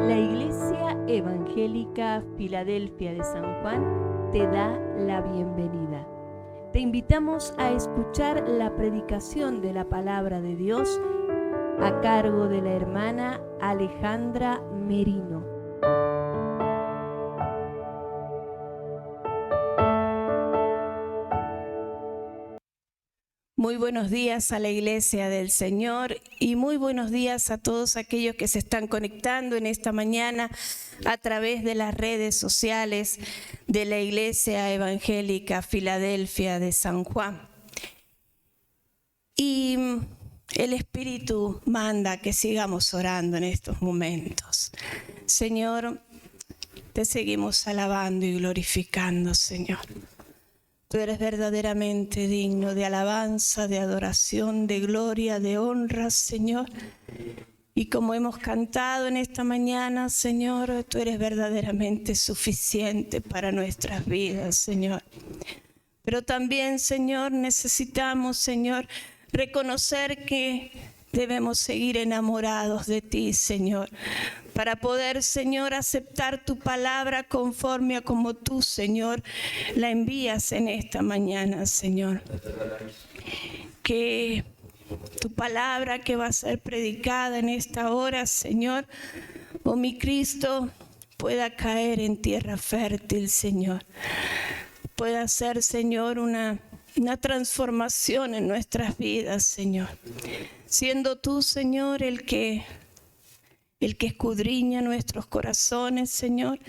La Iglesia Evangélica Filadelfia de San Juan te da la bienvenida. Te invitamos a escuchar la predicación de la Palabra de Dios a cargo de la hermana Alejandra Merino. Muy buenos días a la Iglesia del Señor y muy buenos días a todos aquellos que se están conectando en esta mañana a través de las redes sociales de la Iglesia Evangélica Filadelfia de San Juan. Y el Espíritu manda que sigamos orando en estos momentos. Señor, te seguimos alabando y glorificando, Señor. Tú eres verdaderamente digno de alabanza, de adoración, de gloria, de honra, Señor. Y como hemos cantado en esta mañana, Señor, tú eres verdaderamente suficiente para nuestras vidas, Señor. Pero también, Señor, necesitamos, Señor, reconocer que debemos seguir enamorados de ti, Señor, para poder, Señor, aceptar tu palabra conforme a como tú, Señor, la envías en esta mañana, Señor. Que tu palabra que va a ser predicada en esta hora, Señor, oh mi Cristo, pueda caer en tierra fértil, Señor. Pueda ser, Señor, una transformación en nuestras vidas, Señor. Siendo tú, Señor, el que escudriña nuestros corazones, Señor,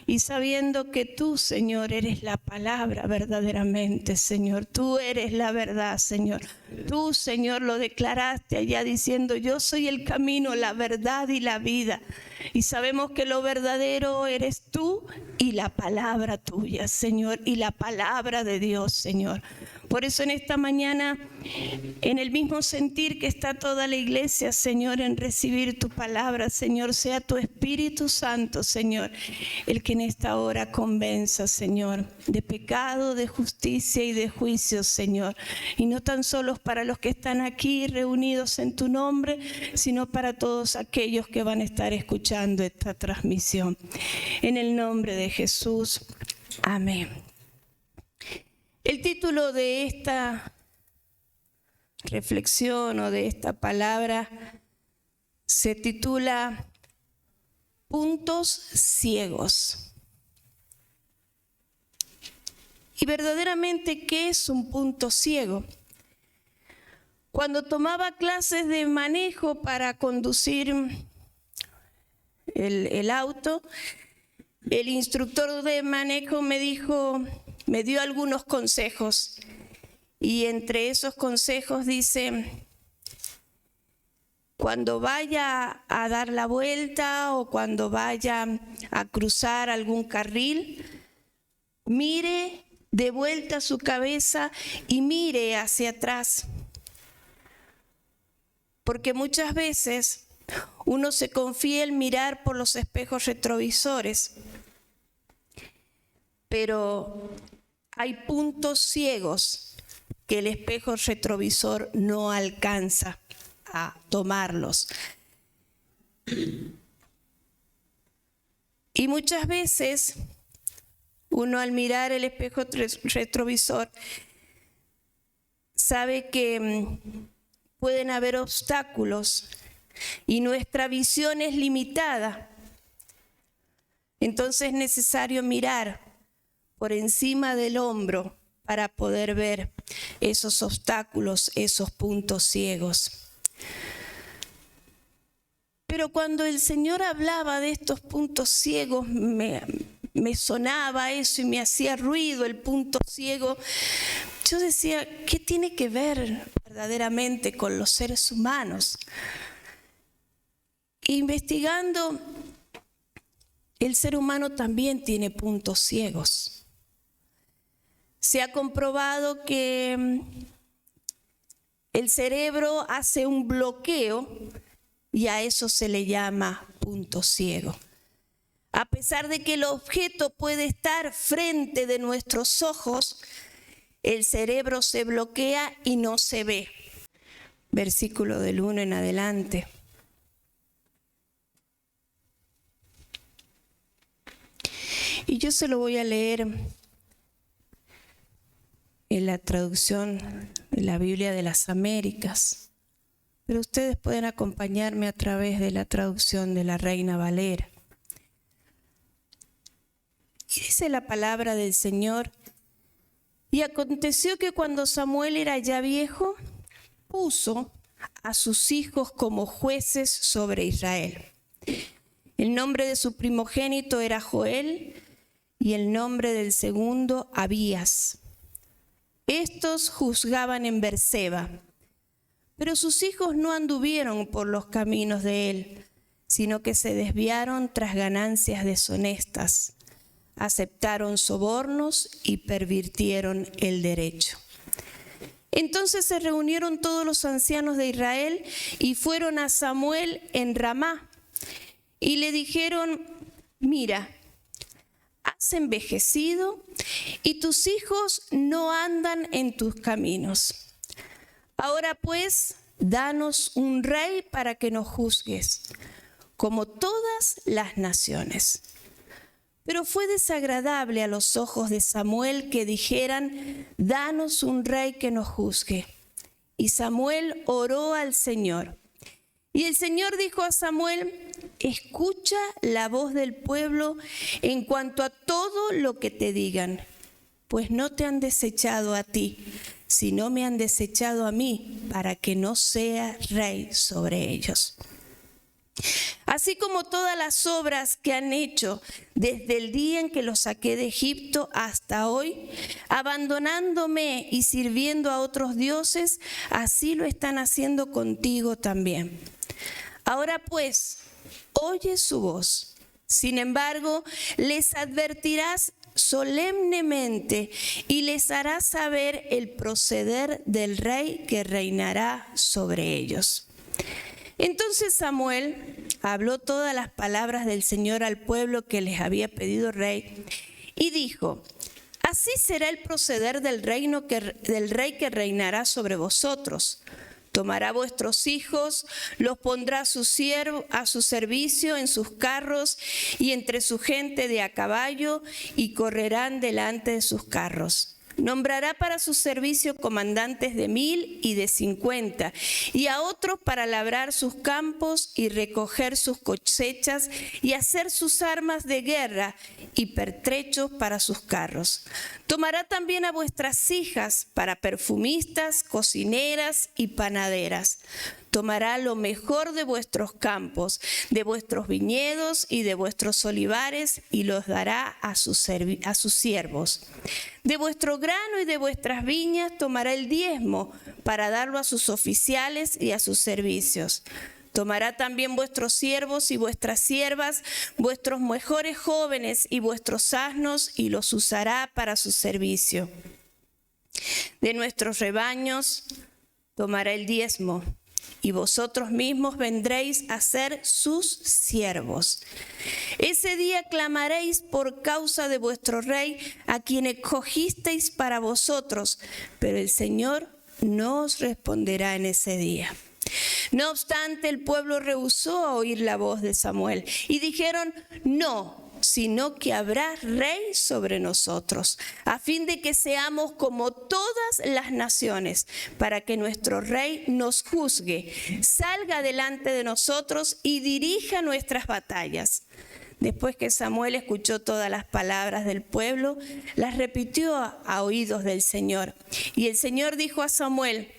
y sabiendo que tú, Señor, eres la palabra verdaderamente, Señor. Tú eres la verdad, Señor. Tú, Señor, lo declaraste allá diciendo, yo soy el camino, la verdad y la vida. Y sabemos que lo verdadero eres tú y la palabra tuya, Señor, y la palabra de Dios, Señor. Por eso en esta mañana, en el mismo sentir que está toda la iglesia, Señor, en recibir tu palabra, Señor, sea tu Espíritu Santo, Señor, el que en esta hora convenza, Señor, de pecado, de justicia y de juicio, Señor. Y no tan solo para los que están aquí reunidos en tu nombre, sino para todos aquellos que van a estar escuchando esta transmisión. En el nombre de Jesús, amén. El título de esta reflexión o de esta palabra se titula Puntos ciegos. Y verdaderamente, ¿qué es un punto ciego? Cuando tomaba clases de manejo para conducir el auto, el instructor de manejo me dio algunos consejos. Y entre esos consejos dice, cuando vaya a dar la vuelta o cuando vaya a cruzar algún carril, mire de vuelta su cabeza y mire hacia atrás. Porque muchas veces uno se confía en mirar por los espejos retrovisores, pero hay puntos ciegos que el espejo retrovisor no alcanza a tomarlos. Y muchas veces uno al mirar el espejo retrovisor sabe que pueden haber obstáculos y nuestra visión es limitada. Entonces es necesario mirar por encima del hombro para poder ver esos obstáculos, esos puntos ciegos. Pero cuando el Señor hablaba de estos puntos ciegos, me sonaba eso y me hacía ruido el punto ciego. Yo decía, ¿qué tiene que ver verdaderamente con los seres humanos? Investigando, el ser humano también tiene puntos ciegos. Se ha comprobado que el cerebro hace un bloqueo y a eso se le llama punto ciego. A pesar de que el objeto puede estar frente de nuestros ojos, el cerebro se bloquea y no se ve. Versículo del 1 en adelante. Y yo se lo voy a leer en la traducción de la Biblia de las Américas, pero ustedes pueden acompañarme a través de la traducción de la Reina Valera. Y dice la palabra del Señor: y aconteció que cuando Samuel era ya viejo, puso a sus hijos como jueces sobre Israel. El nombre de su primogénito era Joel, y el nombre del segundo Abías. Estos juzgaban en Berseba, pero sus hijos no anduvieron por los caminos de él, sino que se desviaron tras ganancias deshonestas, aceptaron sobornos y pervirtieron el derecho. Entonces se reunieron todos los ancianos de Israel y fueron a Samuel en Ramá y le dijeron: mira, has envejecido y tus hijos no andan en tus caminos. Ahora pues, danos un rey para que nos juzgues, como todas las naciones. Pero fue desagradable a los ojos de Samuel que dijeran: danos un rey que nos juzgue. Y Samuel oró al Señor. Y el Señor dijo a Samuel: escucha la voz del pueblo en cuanto a todo lo que te digan, pues no te han desechado a ti, sino me han desechado a mí, para que no sea rey sobre ellos. Así como todas las obras que han hecho desde el día en que los saqué de Egipto hasta hoy, abandonándome y sirviendo a otros dioses, así lo están haciendo contigo también. Ahora pues, oye su voz. Sin embargo, les advertirás solemnemente y les harás saber el proceder del rey que reinará sobre ellos. Entonces Samuel habló todas las palabras del Señor al pueblo que les había pedido rey y dijo: así será el proceder del rey que reinará sobre vosotros. Tomará vuestros hijos, los pondrá a su servicio en sus carros y entre su gente de a caballo, y correrán delante de sus carros. Nombrará para su servicio comandantes de 1000 y de 50, y a otros para labrar sus campos y recoger sus cosechas y hacer sus armas de guerra y pertrechos para sus carros. Tomará también a vuestras hijas para perfumistas, cocineras y panaderas. Tomará lo mejor de vuestros campos, de vuestros viñedos y de vuestros olivares, y los dará a sus siervos. De vuestro grano y de vuestras viñas tomará el diezmo para darlo a sus oficiales y a sus servicios. Tomará también vuestros siervos y vuestras siervas, vuestros mejores jóvenes y vuestros asnos, y los usará para su servicio. De nuestros rebaños tomará el diezmo, y vosotros mismos vendréis a ser sus siervos. Ese día clamaréis por causa de vuestro rey, a quien escogisteis para vosotros, pero el Señor no os responderá en ese día. No obstante, el pueblo rehusó a oír la voz de Samuel y dijeron: no, sino que habrá rey sobre nosotros, a fin de que seamos como todas las naciones, para que nuestro rey nos juzgue, salga delante de nosotros y dirija nuestras batallas. Después que Samuel escuchó todas las palabras del pueblo, las repitió a oídos del Señor. Y el Señor dijo a Samuel: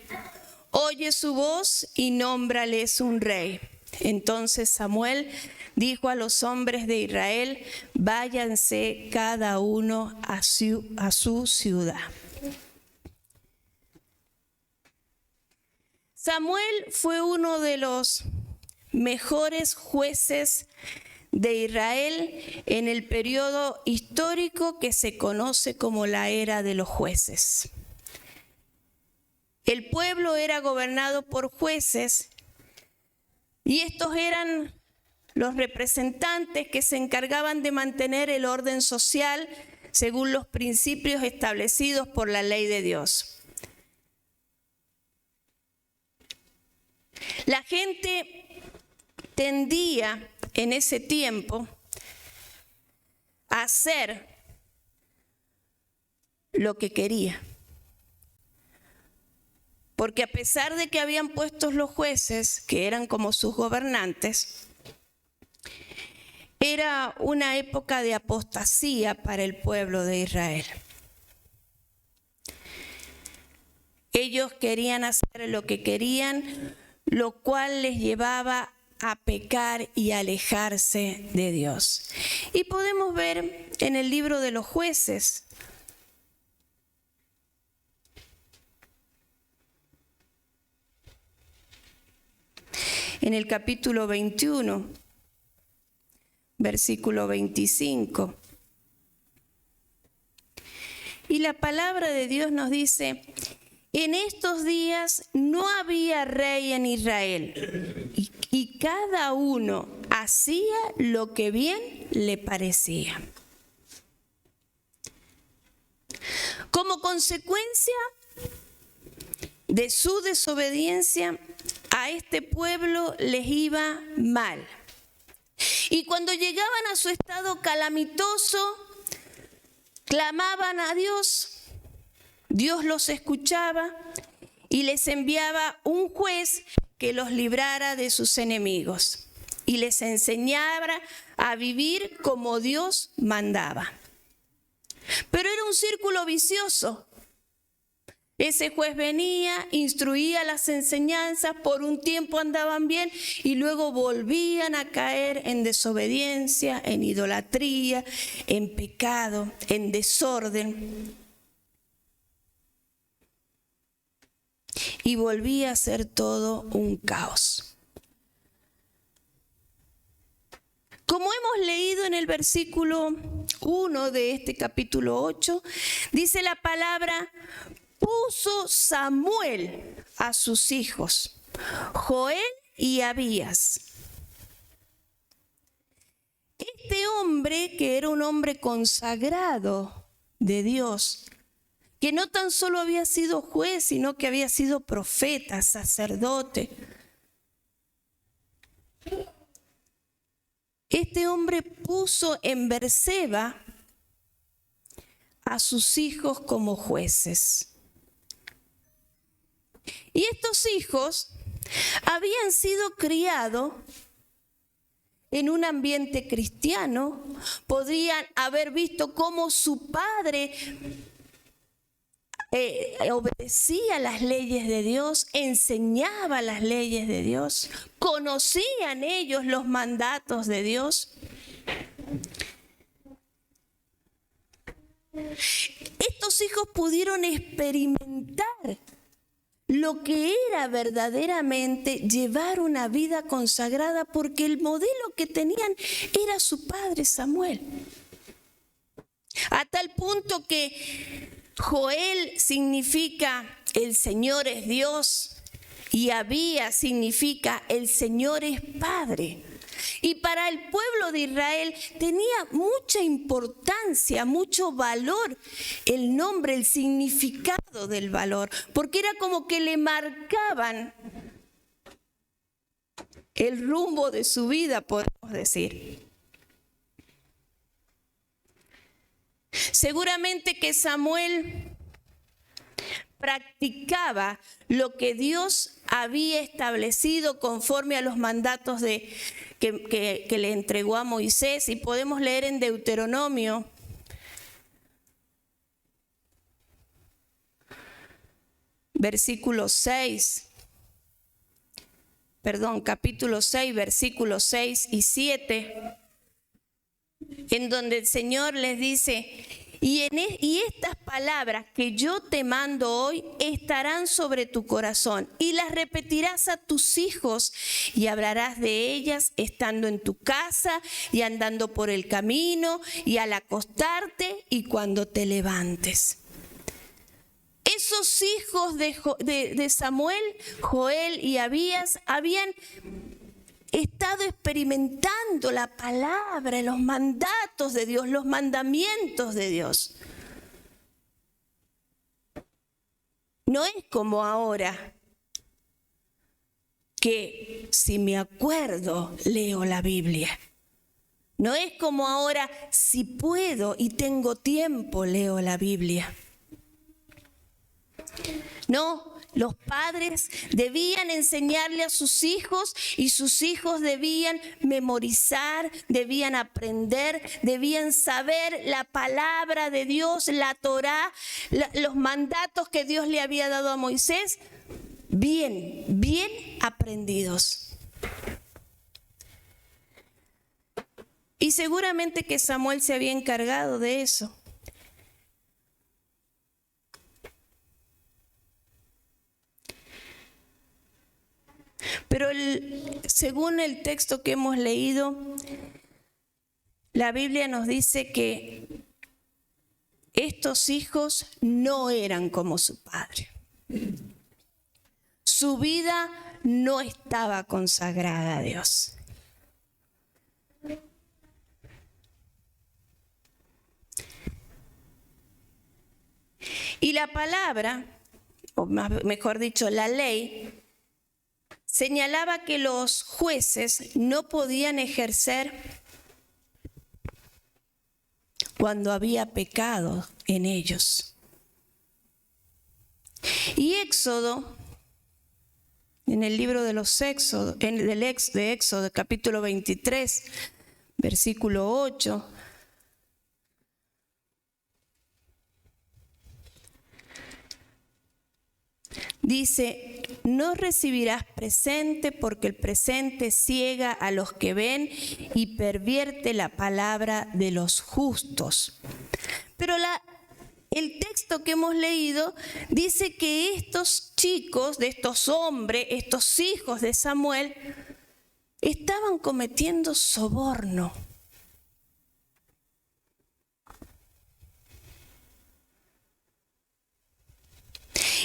oye su voz y nómbrales un rey. Entonces Samuel dijo a los hombres de Israel: váyanse cada uno a su ciudad. Samuel fue uno de los mejores jueces de Israel en el periodo histórico que se conoce como la era de los jueces. El pueblo era gobernado por jueces, y estos eran los representantes que se encargaban de mantener el orden social según los principios establecidos por la ley de Dios. La gente tendía en ese tiempo a hacer lo que quería. Porque a pesar de que habían puesto los jueces, que eran como sus gobernantes, era una época de apostasía para el pueblo de Israel. Ellos querían hacer lo que querían, lo cual les llevaba a pecar y alejarse de Dios. Y podemos ver en el libro de los Jueces, en el capítulo 21, versículo 25. Y la palabra de Dios nos dice: en estos días no había rey en Israel, y cada uno hacía lo que bien le parecía. Como consecuencia de su desobediencia, a este pueblo les iba mal. Y cuando llegaban a su estado calamitoso, clamaban a Dios. Dios los escuchaba y les enviaba un juez que los librara de sus enemigos y les enseñara a vivir como Dios mandaba. Pero era un círculo vicioso. Ese juez venía, instruía las enseñanzas, por un tiempo andaban bien y luego volvían a caer en desobediencia, en idolatría, en pecado, en desorden. Y volvía a ser todo un caos. Como hemos leído en el versículo 1 de este capítulo 8, dice la palabra: puso Samuel a sus hijos, Joel y Abías. Este hombre, que era un hombre consagrado de Dios, que no tan solo había sido juez, sino que había sido profeta, sacerdote. Este hombre puso en Berseba a sus hijos como jueces. Y estos hijos habían sido criados en un ambiente cristiano, podrían haber visto cómo su padre obedecía las leyes de Dios, enseñaba las leyes de Dios, conocían ellos los mandatos de Dios. Estos hijos pudieron experimentar lo que era verdaderamente llevar una vida consagrada, porque el modelo que tenían era su padre Samuel. A tal punto que Joel significa el Señor es Dios y Abías significa el Señor es Padre. Y para el pueblo de Israel tenía mucha importancia, mucho valor el nombre, el significado del valor, porque era como que le marcaban el rumbo de su vida, podemos decir. Seguramente que Samuel practicaba lo que Dios había establecido conforme a los mandatos que le entregó a Moisés, y podemos leer en Deuteronomio capítulo 6, versículos 6 y 7, en donde el Señor les dice: y estas palabras que yo te mando hoy estarán sobre tu corazón, y las repetirás a tus hijos, y hablarás de ellas estando en tu casa, y andando por el camino, y al acostarte, y cuando te levantes. Esos hijos de Samuel, Joel y Abías, habían estado experimentando la palabra, los mandatos de Dios, los mandamientos de Dios. No es como ahora, que si me acuerdo leo la Biblia. No es como ahora, si puedo y tengo tiempo, leo la Biblia. No, los padres debían enseñarle a sus hijos y sus hijos debían memorizar, debían aprender, debían saber la palabra de Dios, la Torá, los mandatos que Dios le había dado a Moisés, bien aprendidos. Y seguramente que Samuel se había encargado de eso. Pero según el texto que hemos leído, la Biblia nos dice que estos hijos no eran como su padre. Su vida no estaba consagrada a Dios. Y la palabra, o mejor dicho, la ley, señalaba que los jueces no podían ejercer cuando había pecado en ellos. Y Éxodo, en el libro de los Éxodos, de Éxodo, capítulo 23, versículo 8, dice: no recibirás presente porque el presente ciega a los que ven y pervierte la palabra de los justos. Pero el texto que hemos leído dice que estos chicos, de estos hombres, estos hijos de Samuel, estaban cometiendo soborno.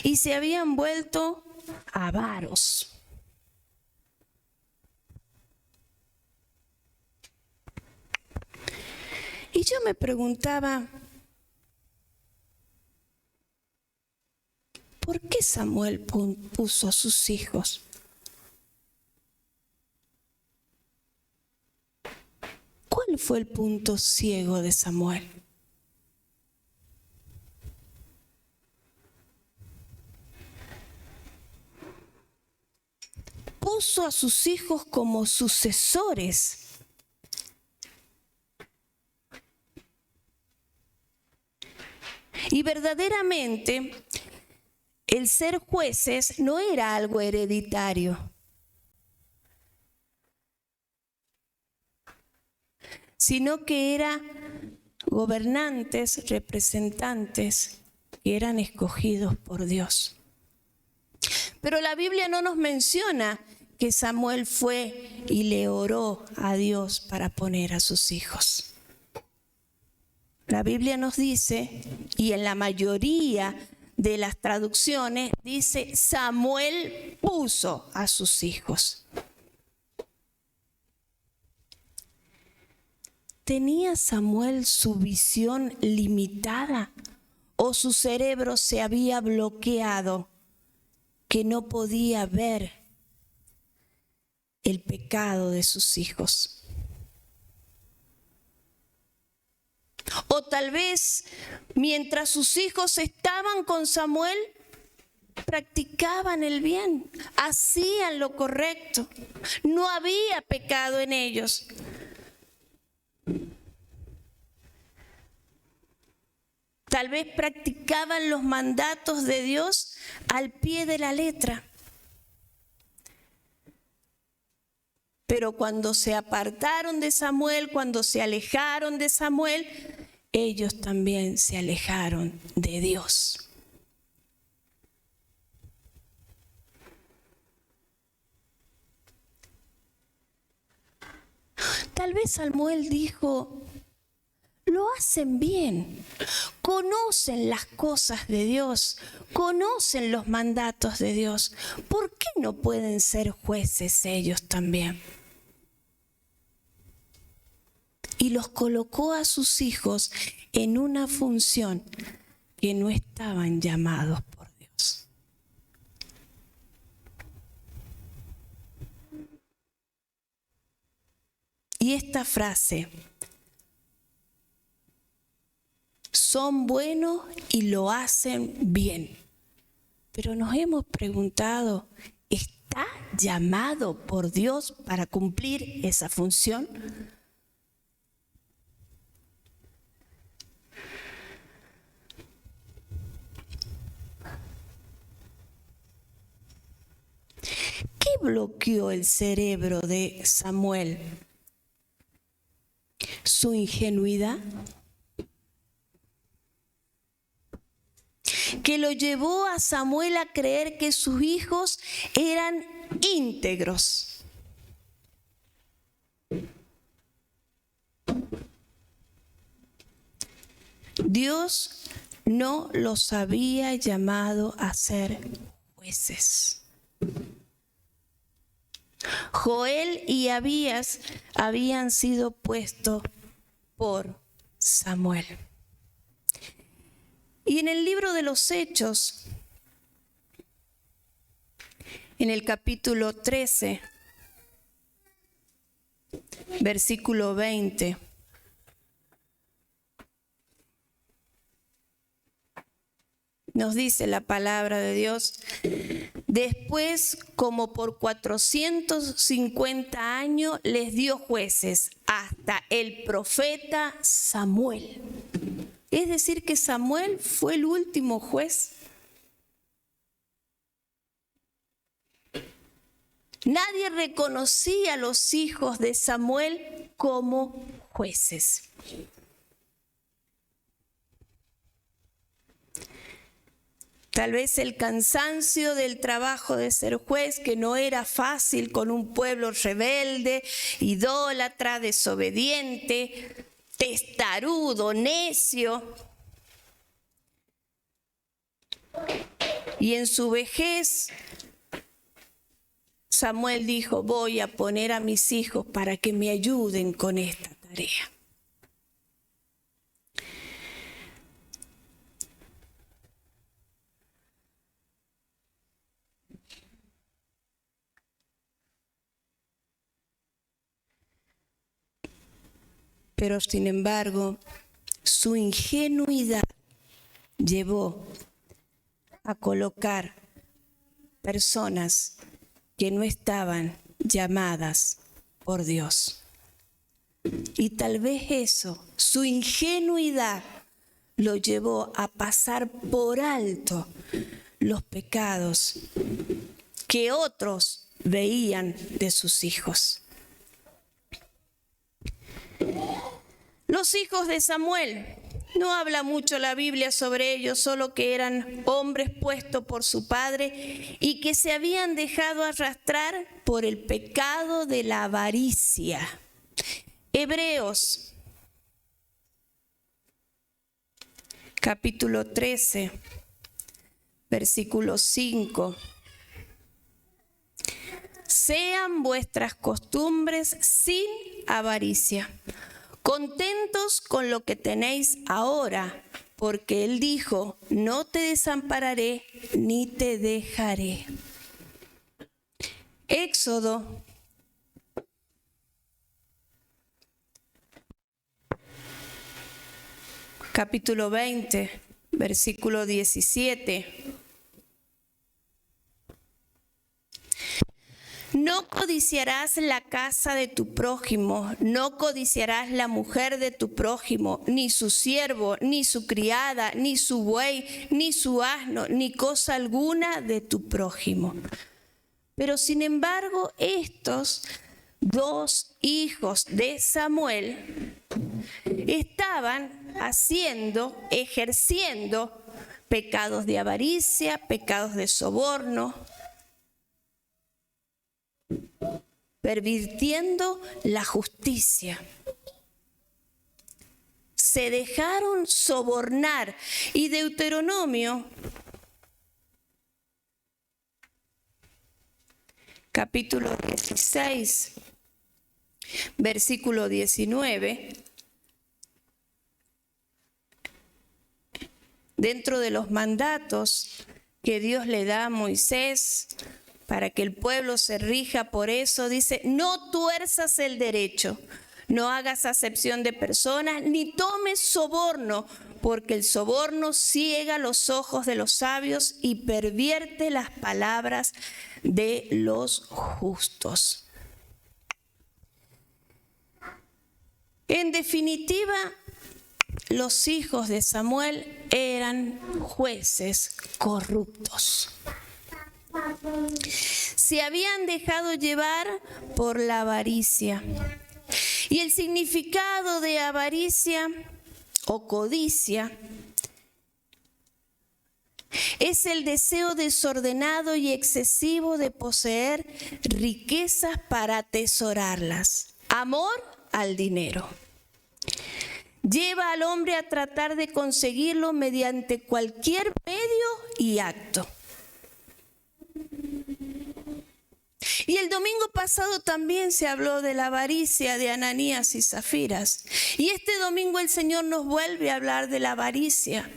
Y se habían vuelto avaros. Y yo me preguntaba, ¿por qué Samuel puso a sus hijos? ¿Cuál fue el punto ciego de Samuel? Puso a sus hijos como sucesores. Y verdaderamente, el ser jueces no era algo hereditario, sino que eran gobernantes, representantes que eran escogidos por Dios. Pero la Biblia no nos menciona que Samuel fue y le oró a Dios para poner a sus hijos. La Biblia nos dice, y en la mayoría de las traducciones dice: Samuel puso a sus hijos. ¿Tenía Samuel su visión limitada o su cerebro se había bloqueado que no podía ver el pecado de sus hijos? O tal vez mientras sus hijos estaban con Samuel, practicaban el bien, hacían lo correcto, no había pecado en ellos. Tal vez practicaban los mandatos de Dios al pie de la letra. Pero cuando se apartaron de Samuel, cuando se alejaron de Samuel, ellos también se alejaron de Dios. Tal vez Samuel dijo: lo hacen bien, conocen las cosas de Dios, conocen los mandatos de Dios. ¿Por qué no pueden ser jueces ellos también? Y los colocó a sus hijos en una función que no estaban llamados por Dios. Y esta frase, son buenos y lo hacen bien. Pero nos hemos preguntado, ¿está llamado por Dios para cumplir esa función? ¿Qué bloqueó el cerebro de Samuel? ¿Su ingenuidad? Que lo llevó a Samuel a creer que sus hijos eran íntegros. Dios no los había llamado a ser jueces. Joel y Abías habían sido puestos por Samuel. Y en el libro de los Hechos, en el capítulo 13, versículo 20, nos dice la palabra de Dios: después, como por 450 años, les dio jueces hasta el profeta Samuel. Es decir, que Samuel fue el último juez. Nadie reconocía a los hijos de Samuel como jueces. Tal vez el cansancio del trabajo de ser juez, que no era fácil con un pueblo rebelde, idólatra, desobediente, testarudo, necio. Y en su vejez, Samuel dijo: voy a poner a mis hijos para que me ayuden con esta tarea. Pero sin embargo, su ingenuidad llevó a colocar personas que no estaban llamadas por Dios. Y tal vez eso, su ingenuidad, lo llevó a pasar por alto los pecados que otros veían de sus hijos. Los hijos de Samuel, no habla mucho la Biblia sobre ellos, solo que eran hombres puestos por su padre y que se habían dejado arrastrar por el pecado de la avaricia. Hebreos, capítulo 13, versículo 5. Sean vuestras costumbres sin avaricia, contentos con lo que tenéis ahora, porque Él dijo: no te desampararé ni te dejaré. Éxodo, capítulo 20, versículo 17. No codiciarás la casa de tu prójimo, no codiciarás la mujer de tu prójimo, ni su siervo, ni su criada, ni su buey, ni su asno, ni cosa alguna de tu prójimo. Pero sin embargo, estos dos hijos de Samuel estaban ejerciendo pecados de avaricia, pecados de soborno, pervirtiendo la justicia. Se dejaron sobornar. Y Deuteronomio, capítulo 16, versículo 19, dentro de los mandatos que Dios le da a Moisés para que el pueblo se rija por eso, dice: no tuerzas el derecho, No hagas acepción de personas, ni tomes soborno, porque el soborno ciega los ojos de los sabios y pervierte las palabras de los justos. En definitiva, los hijos de Samuel eran jueces corruptos. Se habían dejado llevar por la avaricia. Y el significado de avaricia o codicia es el deseo desordenado y excesivo de poseer riquezas para atesorarlas. Amor al dinero. Lleva al hombre a tratar de conseguirlo mediante cualquier medio y acto. Y el domingo pasado también se habló de la avaricia de Ananías y Zafiras. Y este domingo el Señor nos vuelve a hablar de la avaricia.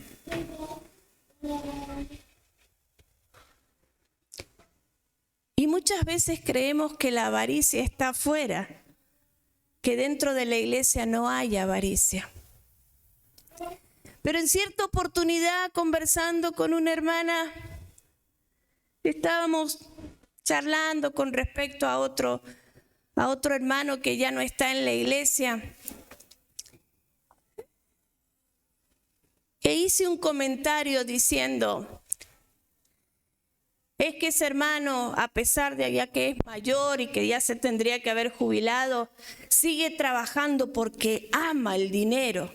Y muchas veces creemos que la avaricia está afuera, que dentro de la iglesia no hay avaricia. Pero en cierta oportunidad, conversando con una hermana, estábamos charlando con respecto a otro hermano que ya no está en la iglesia. E hice un comentario diciendo, es que ese hermano, a pesar de ya que es mayor y que ya se tendría que haber jubilado, sigue trabajando porque ama el dinero.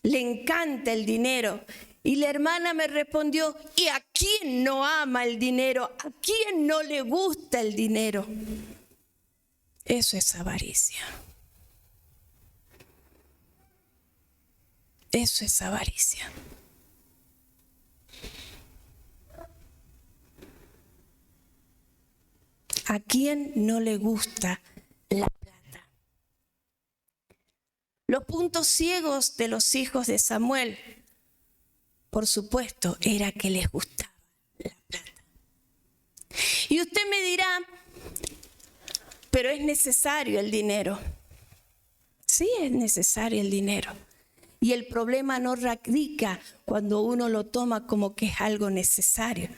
Le encanta el dinero. Y la hermana me respondió, ¿y a quién no ama el dinero? ¿A quién no le gusta el dinero? Eso es avaricia. Eso es avaricia. ¿A quién no le gusta la plata? Los puntos ciegos de los hijos de Samuel, por supuesto, era que les gustaba la plata. Y usted me dirá, pero es necesario el dinero. Sí, es necesario el dinero. Y el problema no radica cuando uno lo toma como que es algo necesario,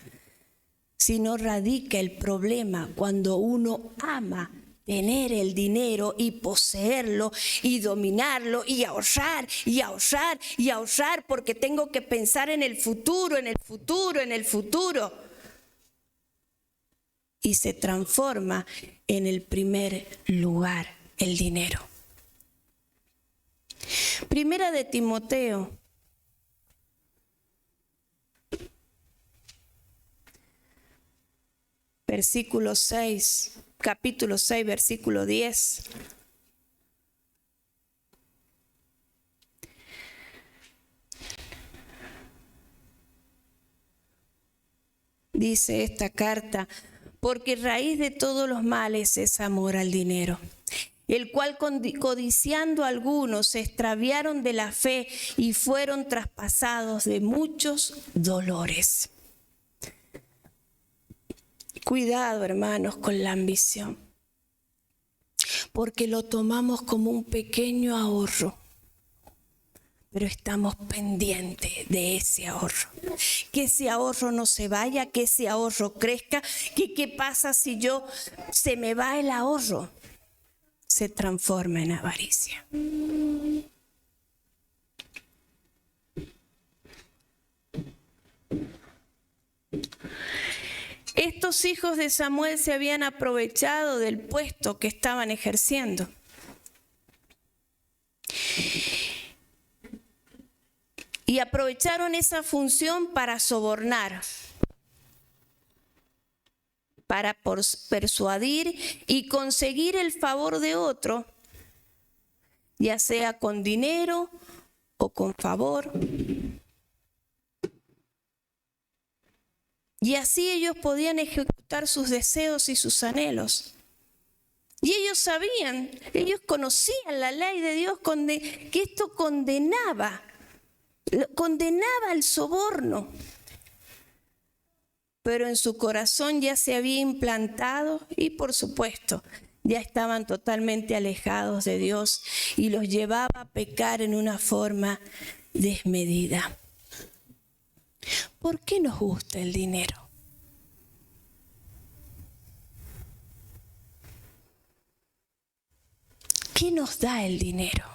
sino radica el problema cuando uno ama tener el dinero y poseerlo y dominarlo y ahorrar y ahorrar y ahorrar porque tengo que pensar en el futuro, en el futuro, en el futuro. Y se transforma en el primer lugar el dinero. Primera de Timoteo. Versículo 6. Capítulo 6, versículo 10. Dice esta carta, porque raíz de todos los males es amor al dinero, el cual codiciando algunos se extraviaron de la fe y fueron traspasados de muchos dolores. Cuidado, hermanos, con la ambición, porque lo tomamos como un pequeño ahorro, pero estamos pendientes de ese ahorro. Que ese ahorro no se vaya, que ese ahorro crezca, que qué pasa si se me va el ahorro. Se transforma en avaricia. Estos hijos de Samuel se habían aprovechado del puesto que estaban ejerciendo. Y aprovecharon esa función para sobornar, para persuadir y conseguir el favor de otro, ya sea con dinero o con favor. Y así ellos podían ejecutar sus deseos y sus anhelos. Y ellos sabían, ellos conocían la ley de Dios que esto condenaba el soborno. Pero en su corazón ya se había implantado y por supuesto ya estaban totalmente alejados de Dios y los llevaba a pecar en una forma desmedida. ¿Por qué nos gusta el dinero? ¿Qué nos da el dinero?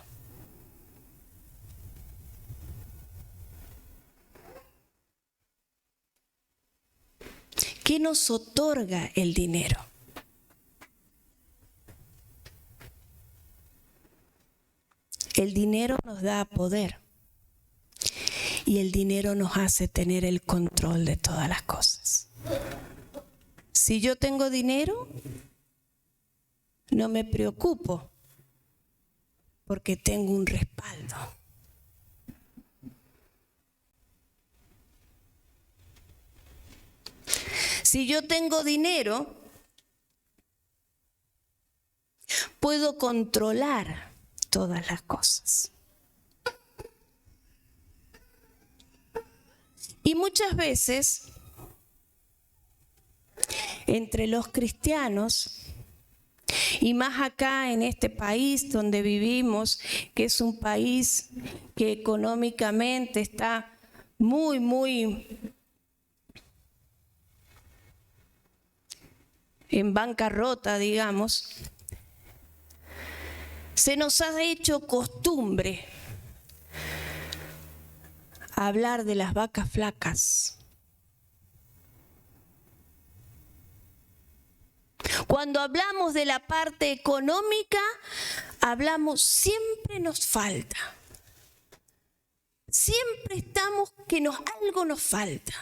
¿Qué nos otorga el dinero? El dinero nos da poder y el dinero nos hace tener el control de todas las cosas. Si yo tengo dinero, no me preocupo porque tengo un respaldo. Si yo tengo dinero, puedo controlar todas las cosas. Y muchas veces, entre los cristianos, y más acá en este país donde vivimos, que es un país que económicamente está muy en bancarrota, digamos, se nos ha hecho costumbre hablar de las vacas flacas. Cuando hablamos de la parte económica, hablamos siempre nos falta. Siempre estamos que algo nos falta.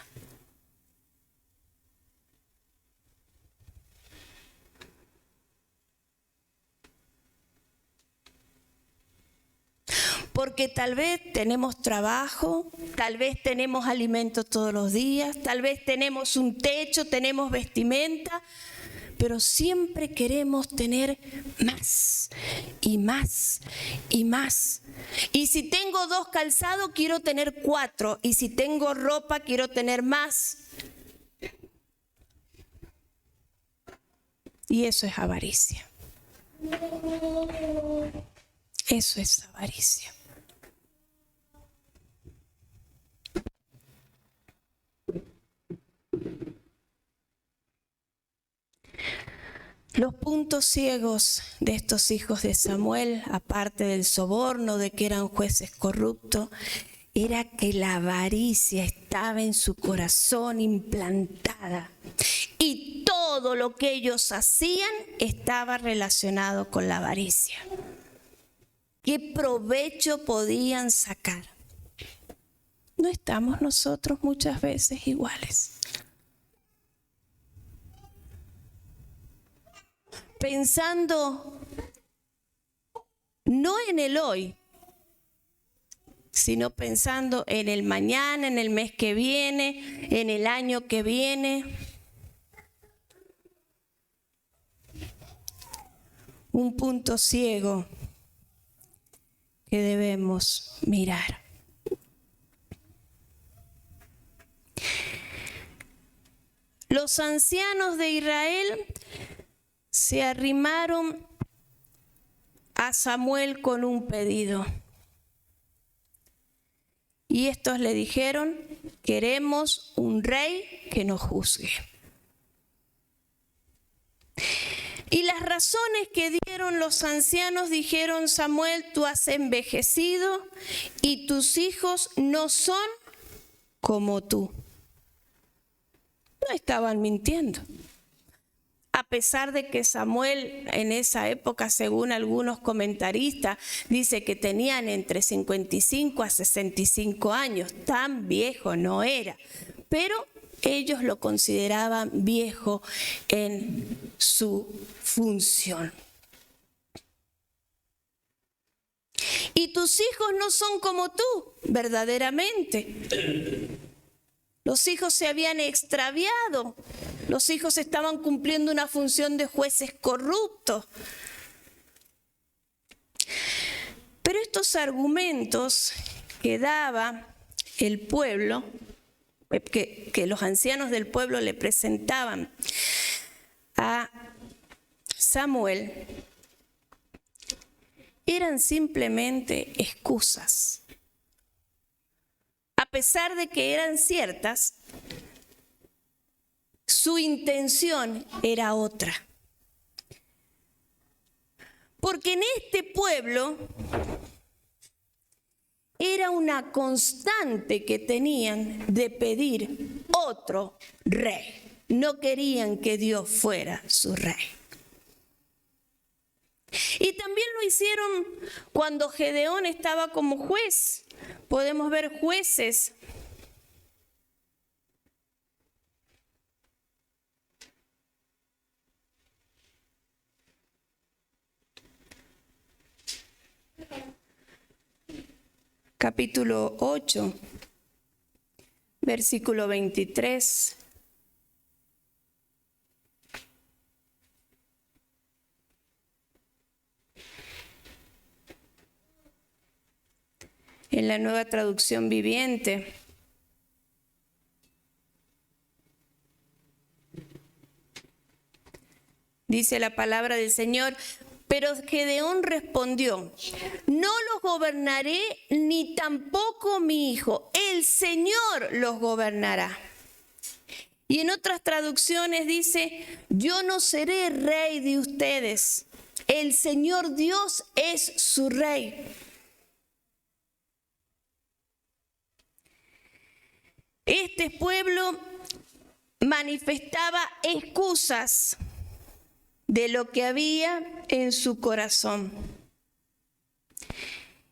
Porque tal vez tenemos trabajo, tal vez tenemos alimento todos los días, tal vez tenemos un techo, tenemos vestimenta, pero siempre queremos tener más y más y más. Y si tengo 2 calzados, quiero tener 4. Y si tengo ropa, quiero tener más. Y eso es avaricia. Eso es avaricia. Los puntos ciegos de estos hijos de Samuel, aparte del soborno, de que eran jueces corruptos, era que la avaricia estaba en su corazón implantada. Y todo lo que ellos hacían estaba relacionado con la avaricia. ¿Qué provecho podían sacar? ¿No estamos nosotros muchas veces iguales? Pensando no en el hoy, sino pensando en el mañana, en el mes que viene, en el año que viene. Un punto ciego que debemos mirar. Los ancianos de Israel se arrimaron a Samuel con un pedido. Y estos le dijeron: queremos un rey que nos juzgue. Y las razones que dieron los ancianos dijeron: Samuel, tú has envejecido y tus hijos no son como tú. No estaban mintiendo. A pesar de que Samuel en esa época, según algunos comentaristas, dice que tenían entre 55 a 65 años, tan viejo no era, pero ellos lo consideraban viejo en su función. Y tus hijos no son como tú, verdaderamente. Los hijos se habían extraviado. Los hijos estaban cumpliendo una función de jueces corruptos. Pero estos argumentos que daba el pueblo, que los ancianos del pueblo le presentaban a Samuel eran simplemente excusas. A pesar de que eran ciertas, su intención era otra. Porque en este pueblo era una constante que tenían de pedir otro rey. No querían que Dios fuera su rey. Y también lo hicieron cuando Gedeón estaba como juez. Podemos ver Jueces. Capítulo 8, versículo 23. En la Nueva Traducción Viviente. Dice la palabra del Señor: pero Gedeón respondió: no los gobernaré, ni tampoco mi hijo, el Señor los gobernará. Y en otras traducciones dice: yo no seré rey de ustedes, el Señor Dios es su rey. Este pueblo manifestaba excusas de lo que había en su corazón.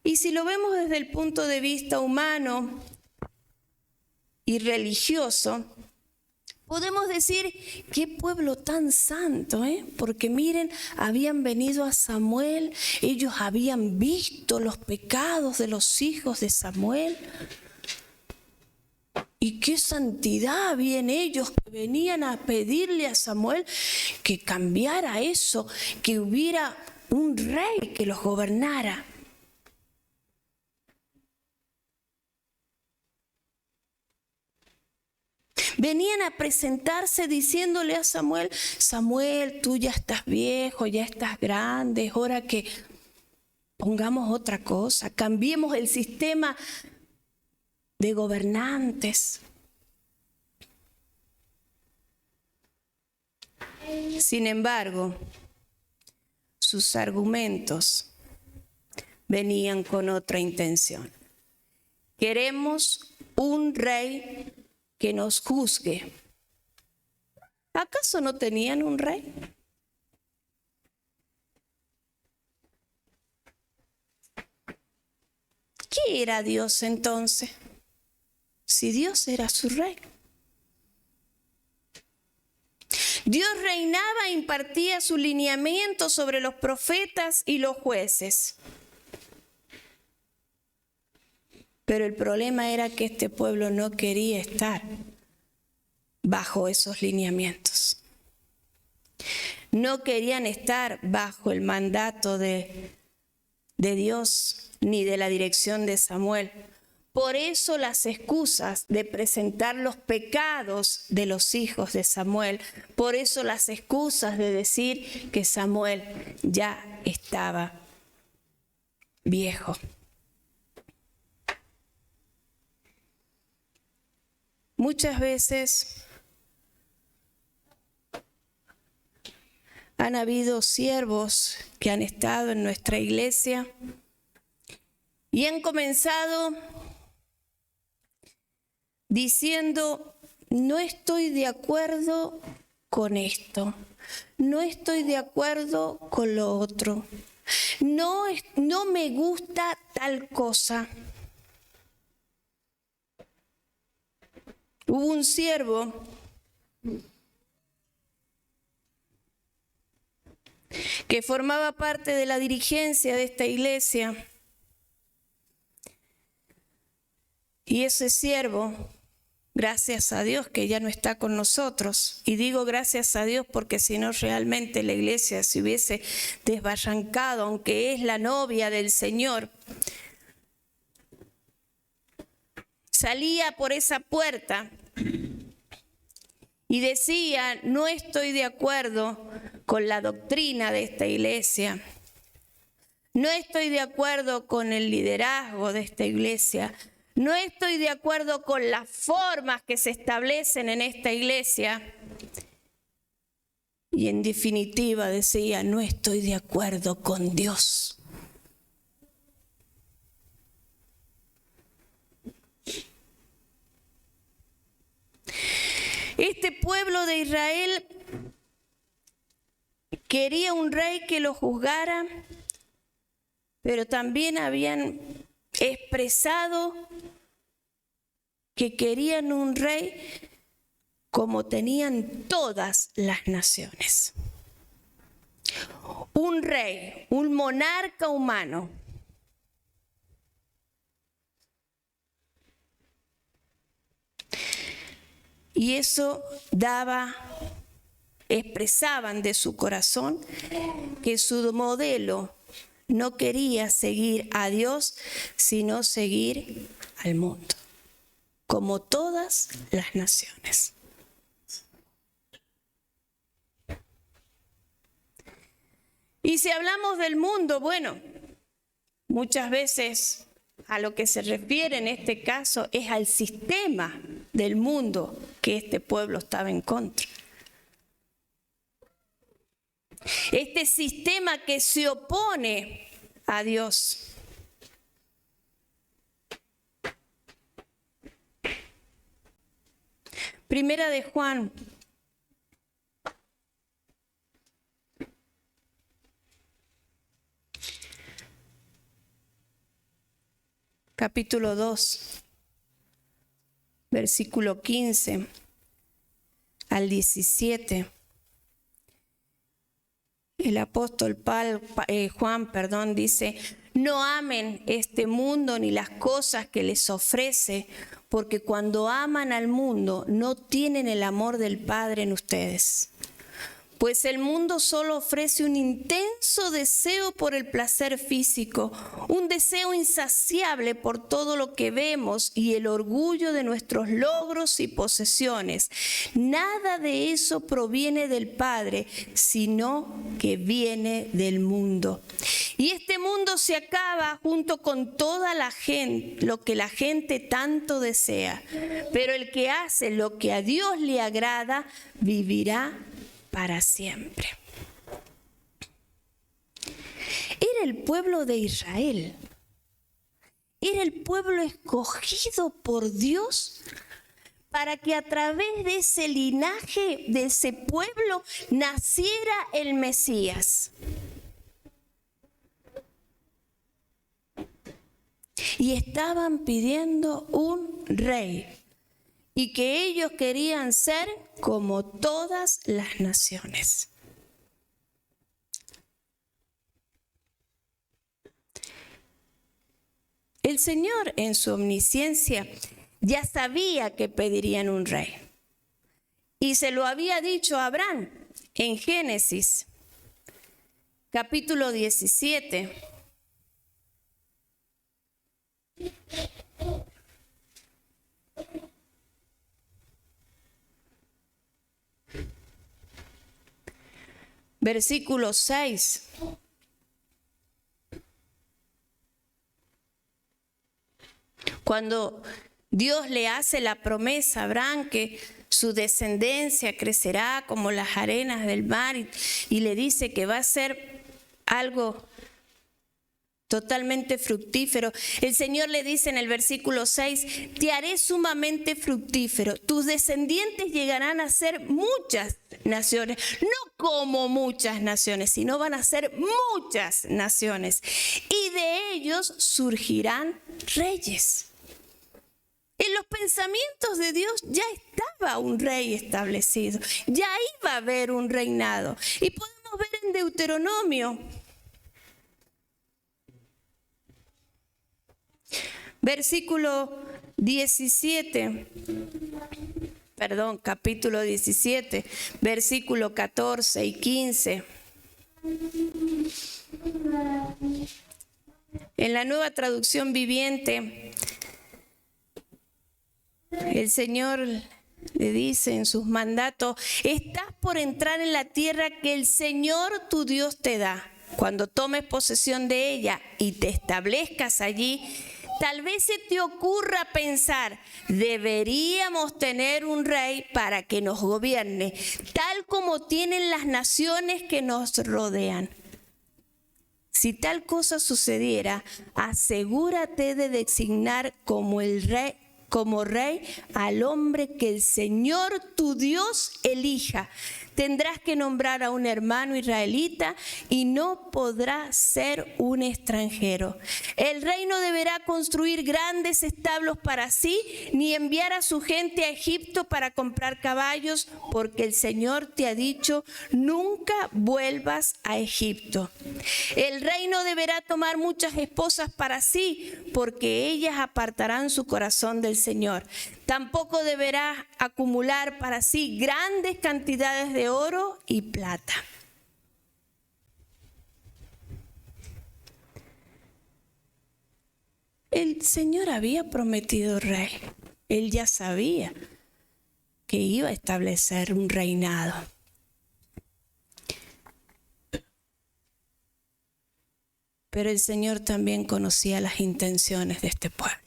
Y si lo vemos desde el punto de vista humano y religioso, podemos decir: qué pueblo tan santo, porque miren, habían venido a Samuel, ellos habían visto los pecados de los hijos de Samuel. Y qué santidad había en ellos, que venían a pedirle a Samuel que cambiara eso, que hubiera un rey que los gobernara. Venían a presentarse diciéndole a Samuel: Samuel, tú ya estás viejo, ya estás grande, es hora que pongamos otra cosa, cambiemos el sistema de gobernantes. Sin embargo, sus argumentos venían con otra intención. Queremos un rey que nos juzgue. ¿Acaso no tenían un rey? ¿Qué era Dios entonces? Si Dios era su rey. Dios reinaba e impartía su lineamiento sobre los profetas y los jueces. Pero el problema era que este pueblo no quería estar bajo esos lineamientos. No querían estar bajo el mandato de Dios ni de la dirección de Samuel. Por eso las excusas de presentar los pecados de los hijos de Samuel, por eso las excusas de decir que Samuel ya estaba viejo. Muchas veces han habido siervos que han estado en nuestra iglesia y han comenzado diciendo: no estoy de acuerdo con esto, no estoy de acuerdo con lo otro, no me gusta tal cosa. Hubo un siervo que formaba parte de la dirigencia de esta iglesia, y ese siervo, gracias a Dios que ya no está con nosotros, y digo gracias a Dios porque si no realmente la iglesia se hubiese desbarrancado, aunque es la novia del Señor. Salía por esa puerta y decía: no estoy de acuerdo con la doctrina de esta iglesia. No estoy de acuerdo con el liderazgo de esta iglesia. No estoy de acuerdo con las formas que se establecen en esta iglesia. Y en definitiva decía, no estoy de acuerdo con Dios. Este pueblo de Israel quería un rey que lo juzgara, pero también habían expresado que querían un rey como tenían todas las naciones. Un rey, un monarca humano. Y eso expresaban de su corazón que su modelo no quería seguir a Dios, sino seguir al mundo, como todas las naciones. Y si hablamos del mundo, bueno, muchas veces a lo que se refiere en este caso es al sistema del mundo que este pueblo estaba en contra. Este sistema que se opone a Dios. Primera de Juan. Capítulo 2, versículo 15 al 17. El apóstol Juan dice, no amen este mundo ni las cosas que les ofrece, porque cuando aman al mundo no tienen el amor del Padre en ustedes. Pues el mundo solo ofrece un intenso deseo por el placer físico, un deseo insaciable por todo lo que vemos y el orgullo de nuestros logros y posesiones. Nada de eso proviene del Padre, sino que viene del mundo. Y este mundo se acaba junto con toda la gente, lo que la gente tanto desea. Pero el que hace lo que a Dios le agrada, vivirá para siempre. Era el pueblo de Israel. Era el pueblo escogido por Dios para que a través de ese linaje, de ese pueblo, naciera el Mesías. Y estaban pidiendo un rey. Y que ellos querían ser como todas las naciones. El Señor en su omnisciencia ya sabía que pedirían un rey. Y se lo había dicho a Abraham en Génesis, capítulo 17. Versículo 6. Cuando Dios le hace la promesa a Abraham que su descendencia crecerá como las arenas del mar y le dice que va a ser algo totalmente fructífero. El Señor le dice en el versículo 6, te haré sumamente fructífero. Tus descendientes llegarán a ser muchas naciones, no como muchas naciones, sino van a ser muchas naciones. Y de ellos surgirán reyes. En los pensamientos de Dios ya estaba un rey establecido, ya iba a haber un reinado. Y podemos ver en Deuteronomio, capítulo 17, versículo 14 y 15. En la Nueva Traducción Viviente, el Señor le dice en sus mandatos: estás por entrar en la tierra que el Señor tu Dios te da. Cuando tomes posesión de ella y te establezcas allí, tal vez se te ocurra pensar: deberíamos tener un rey para que nos gobierne, tal como tienen las naciones que nos rodean. Si tal cosa sucediera, asegúrate de designar como rey al hombre que el Señor tu Dios elija. Tendrás que nombrar a un hermano israelita y no podrá ser un extranjero. El rey no deberá construir grandes establos para sí, ni enviar a su gente a Egipto para comprar caballos, porque el Señor te ha dicho: nunca vuelvas a Egipto. El rey no deberá tomar muchas esposas para sí, porque ellas apartarán su corazón del Señor. Tampoco deberá acumular para sí grandes cantidades de oro y plata. El Señor había prometido rey. Él ya sabía que iba a establecer un reinado. Pero el Señor también conocía las intenciones de este pueblo.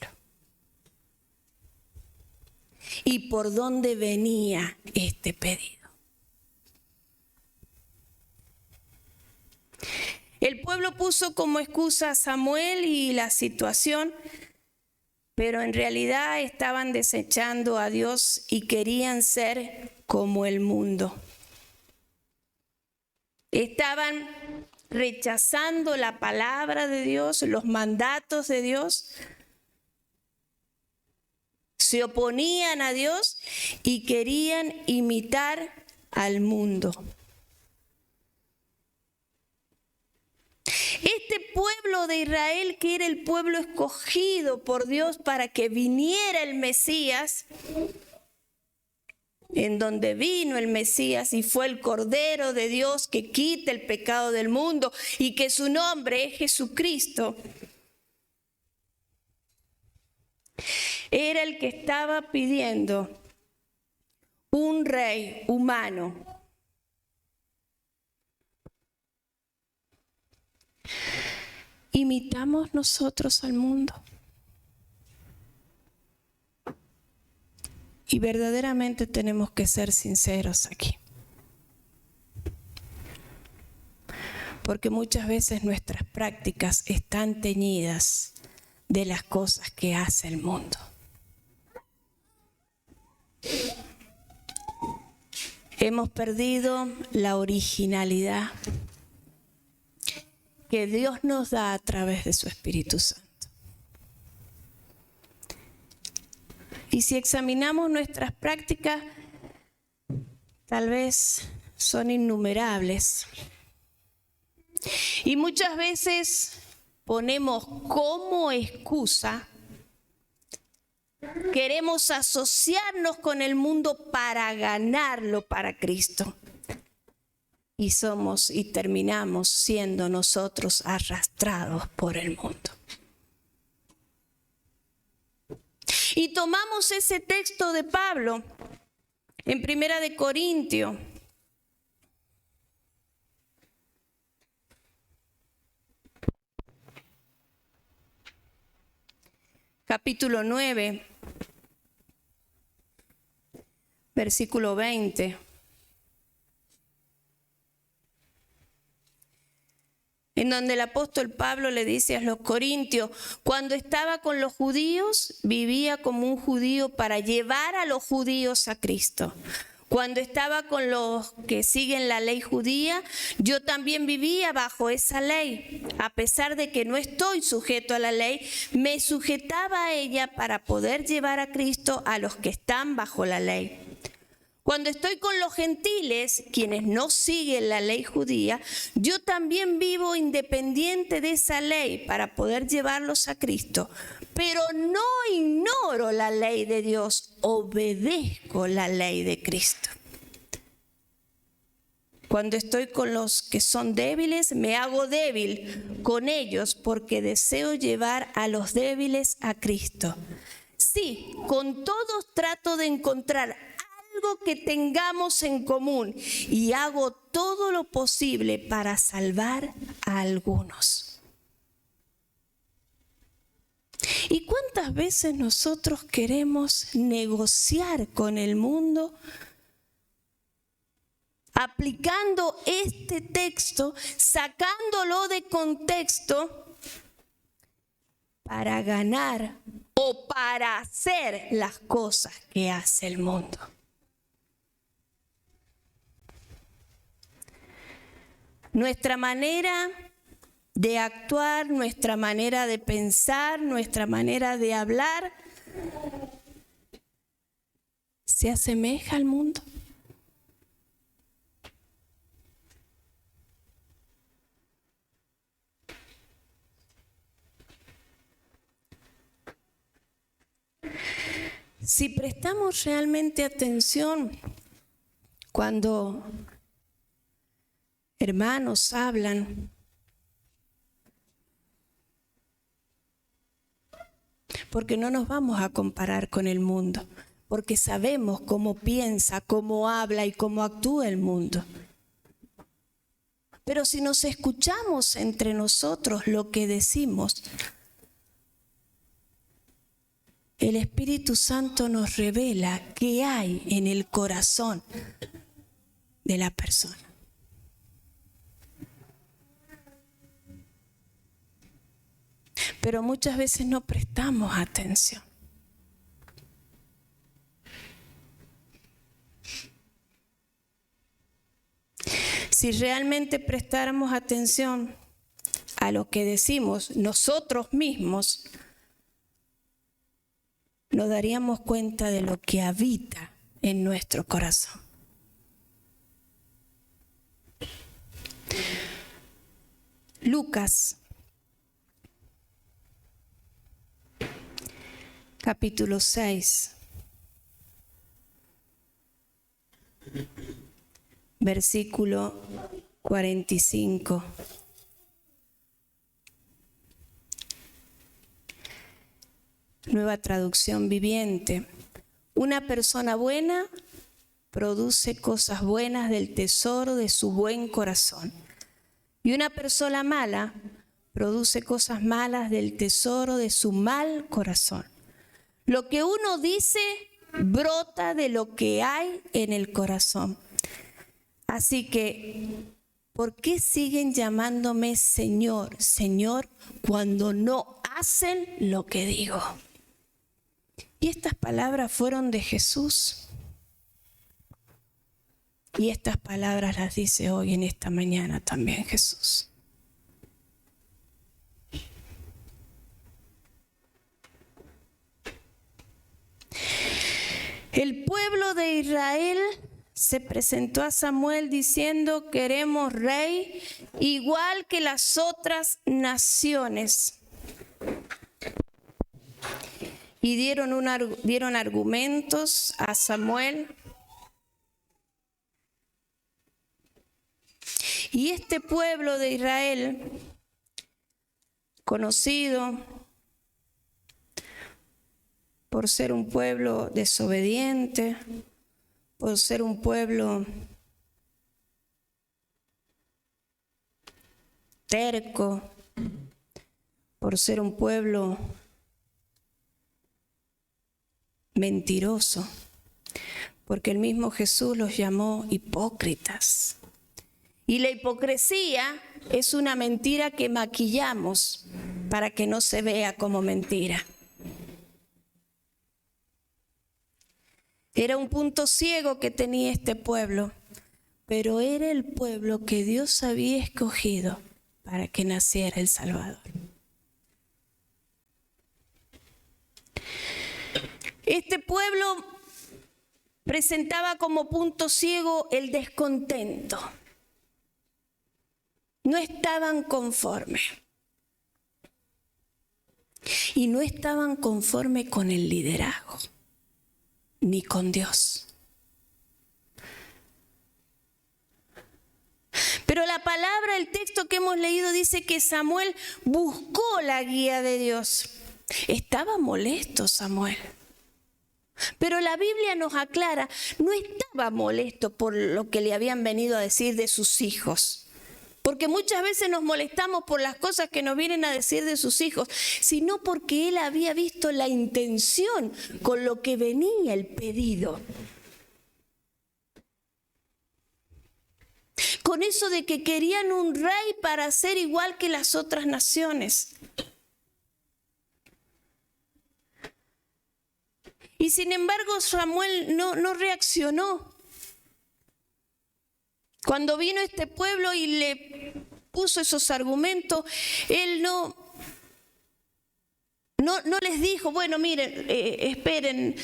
¿Y por dónde venía este pedido? El pueblo puso como excusa a Samuel y la situación, pero en realidad estaban desechando a Dios y querían ser como el mundo. Estaban rechazando la palabra de Dios, los mandatos de Dios. Se oponían a Dios y querían imitar al mundo. Este pueblo de Israel, que era el pueblo escogido por Dios para que viniera el Mesías, en donde vino el Mesías y fue el Cordero de Dios que quita el pecado del mundo y que su nombre es Jesucristo, era el que estaba pidiendo un rey humano. ¿Imitamos nosotros al mundo? Y verdaderamente tenemos que ser sinceros aquí. Porque muchas veces nuestras prácticas están teñidas de las cosas que hace el mundo. Hemos perdido la originalidad que Dios nos da a través de su Espíritu Santo. Y si examinamos nuestras prácticas, tal vez son innumerables. Y muchas veces ponemos como excusa, queremos asociarnos con el mundo para ganarlo para Cristo. Y terminamos siendo nosotros arrastrados por el mundo. Y tomamos ese texto de Pablo en 1 Corintios. Capítulo 9, versículo 20. En donde el apóstol Pablo le dice a los corintios: cuando estaba con los judíos, vivía como un judío para llevar a los judíos a Cristo. Cuando estaba con los que siguen la ley judía, yo también vivía bajo esa ley. A pesar de que no estoy sujeto a la ley, me sujetaba a ella para poder llevar a Cristo a los que están bajo la ley. Cuando estoy con los gentiles, quienes no siguen la ley judía, yo también vivo independiente de esa ley para poder llevarlos a Cristo. Pero no ignoro la ley de Dios, obedezco la ley de Cristo. Cuando estoy con los que son débiles, me hago débil con ellos porque deseo llevar a los débiles a Cristo. Sí, con todos trato de encontrar algo que tengamos en común y hago todo lo posible para salvar a algunos. ¿Y cuántas veces nosotros queremos negociar con el mundo aplicando este texto, sacándolo de contexto para ganar o para hacer las cosas que hace el mundo? Nuestra manera de actuar, nuestra manera de pensar, nuestra manera de hablar, ¿se asemeja al mundo? Si prestamos realmente atención cuando hermanos hablan, porque no nos vamos a comparar con el mundo, porque sabemos cómo piensa, cómo habla y cómo actúa el mundo. Pero si nos escuchamos entre nosotros lo que decimos, el Espíritu Santo nos revela qué hay en el corazón de la persona. Pero muchas veces no prestamos atención. Si realmente prestáramos atención a lo que decimos nosotros mismos, nos daríamos cuenta de lo que habita en nuestro corazón. Lucas, capítulo 6, versículo 45. Nueva traducción viviente. Una persona buena produce cosas buenas del tesoro de su buen corazón. Y una persona mala produce cosas malas del tesoro de su mal corazón. Lo que uno dice brota de lo que hay en el corazón. Así que, ¿por qué siguen llamándome Señor, Señor, cuando no hacen lo que digo? Y estas palabras fueron de Jesús. Y estas palabras las dice hoy en esta mañana también Jesús. El pueblo de Israel se presentó a Samuel diciendo: queremos rey igual que las otras naciones. Y dieron argumentos a Samuel. Y este pueblo de Israel, conocido por ser un pueblo desobediente, por ser un pueblo terco, por ser un pueblo mentiroso, porque el mismo Jesús los llamó hipócritas. Y la hipocresía es una mentira que maquillamos para que no se vea como mentira. Era un punto ciego que tenía este pueblo, pero era el pueblo que Dios había escogido para que naciera el Salvador. Este pueblo presentaba como punto ciego el descontento. No estaban conformes. Y no estaban conformes con el liderazgo, ni con Dios. Pero la palabra, el texto que hemos leído dice que Samuel buscó la guía de Dios. Estaba molesto Samuel. Pero la Biblia nos aclara, no estaba molesto por lo que le habían venido a decir de sus hijos. Porque muchas veces nos molestamos por las cosas que nos vienen a decir de sus hijos, sino porque él había visto la intención con lo que venía el pedido. Con eso de que querían un rey para ser igual que las otras naciones. Y sin embargo Samuel no reaccionó. Cuando vino este pueblo y le puso esos argumentos, él no les dijo, bueno, miren, esperen,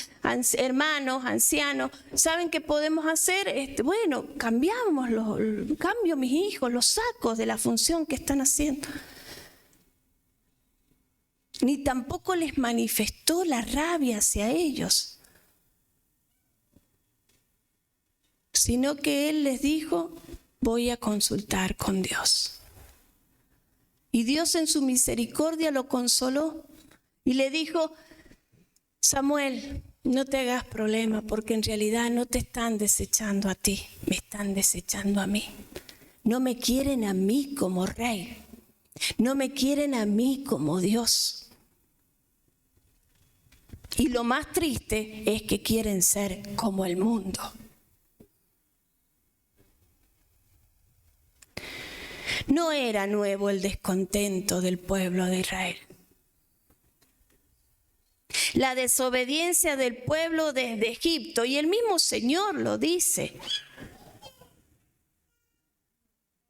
hermanos, ancianos, ¿saben qué podemos hacer? Bueno, cambio mis hijos, los saco de la función que están haciendo. Ni tampoco les manifestó la rabia hacia ellos, sino que él les dijo, voy a consultar con Dios. Y Dios en su misericordia lo consoló y le dijo, Samuel, no te hagas problema porque en realidad no te están desechando a ti, me están desechando a mí. No me quieren a mí como rey, no me quieren a mí como Dios. Y lo más triste es que quieren ser como el mundo. No era nuevo el descontento del pueblo de Israel. La desobediencia del pueblo desde Egipto, y el mismo Señor lo dice,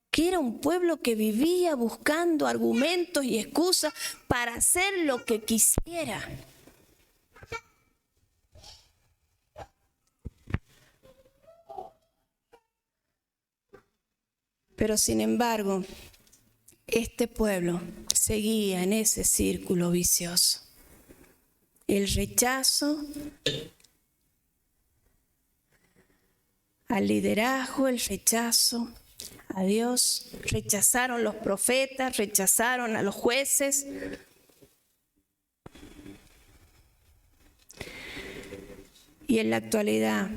que era un pueblo que vivía buscando argumentos y excusas para hacer lo que quisiera. Pero sin embargo, este pueblo seguía en ese círculo vicioso. El rechazo al liderazgo, el rechazo a Dios. Rechazaron los profetas, rechazaron a los jueces. Y en la actualidad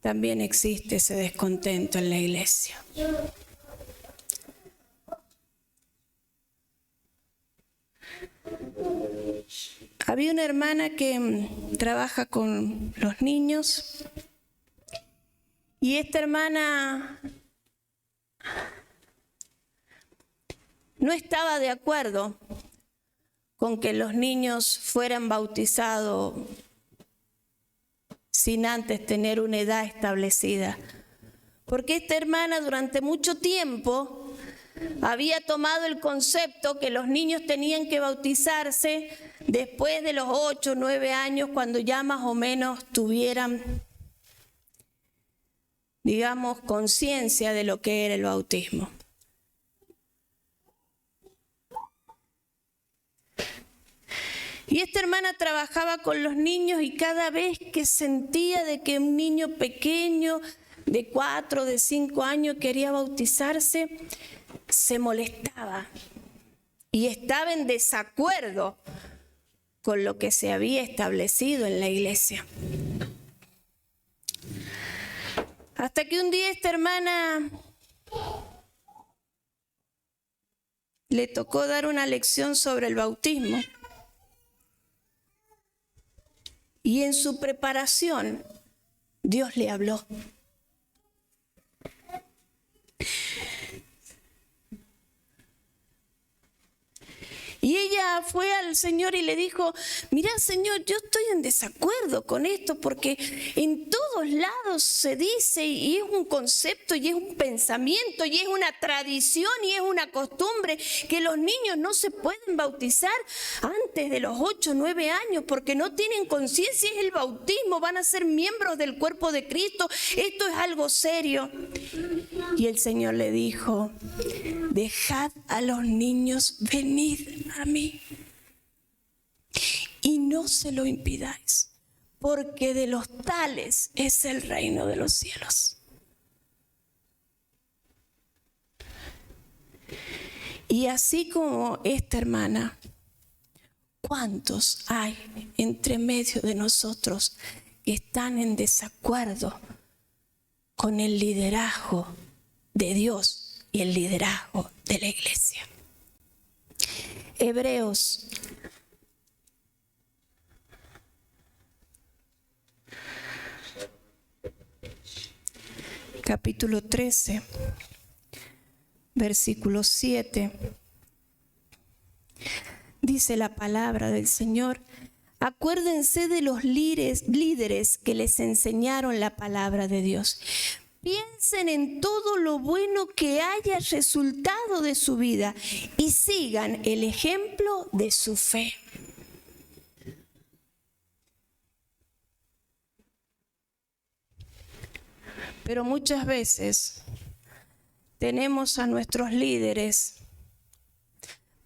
también existe ese descontento en la iglesia. Había una hermana que trabaja con los niños y esta hermana no estaba de acuerdo con que los niños fueran bautizados sin antes tener una edad establecida. Porque esta hermana durante mucho tiempo había tomado el concepto que los niños tenían que bautizarse después de los 8 o 9 años, cuando ya más o menos tuvieran, digamos, conciencia de lo que era el bautismo. Y esta hermana trabajaba con los niños y cada vez que sentía de que un niño pequeño de 4, de 5 años quería bautizarse, se molestaba y estaba en desacuerdo con lo que se había establecido en la iglesia. Hasta que un día esta hermana le tocó dar una lección sobre el bautismo. Y en su preparación, Dios le habló. Y ella fue al Señor y le dijo, mira Señor, yo estoy en desacuerdo con esto porque en todos lados se dice y es un concepto y es un pensamiento y es una tradición y es una costumbre que los niños no se pueden bautizar antes de los 8 o 9 años porque no tienen conciencia, es el bautismo, van a ser miembros del cuerpo de Cristo, esto es algo serio. Y el Señor le dijo, dejad a los niños venir a mí y no se lo impidáis, porque de los tales es el reino de los cielos. Y así como esta hermana, ¿cuántos hay entre medio de nosotros que están en desacuerdo con el liderazgo de Dios y el liderazgo de la iglesia? Hebreos capítulo 13, versículo 7. Dice la palabra del Señor: acuérdense de los líderes que les enseñaron la palabra de Dios. Piensen en todo lo bueno que haya resultado de su vida y sigan el ejemplo de su fe. Pero muchas veces tenemos a nuestros líderes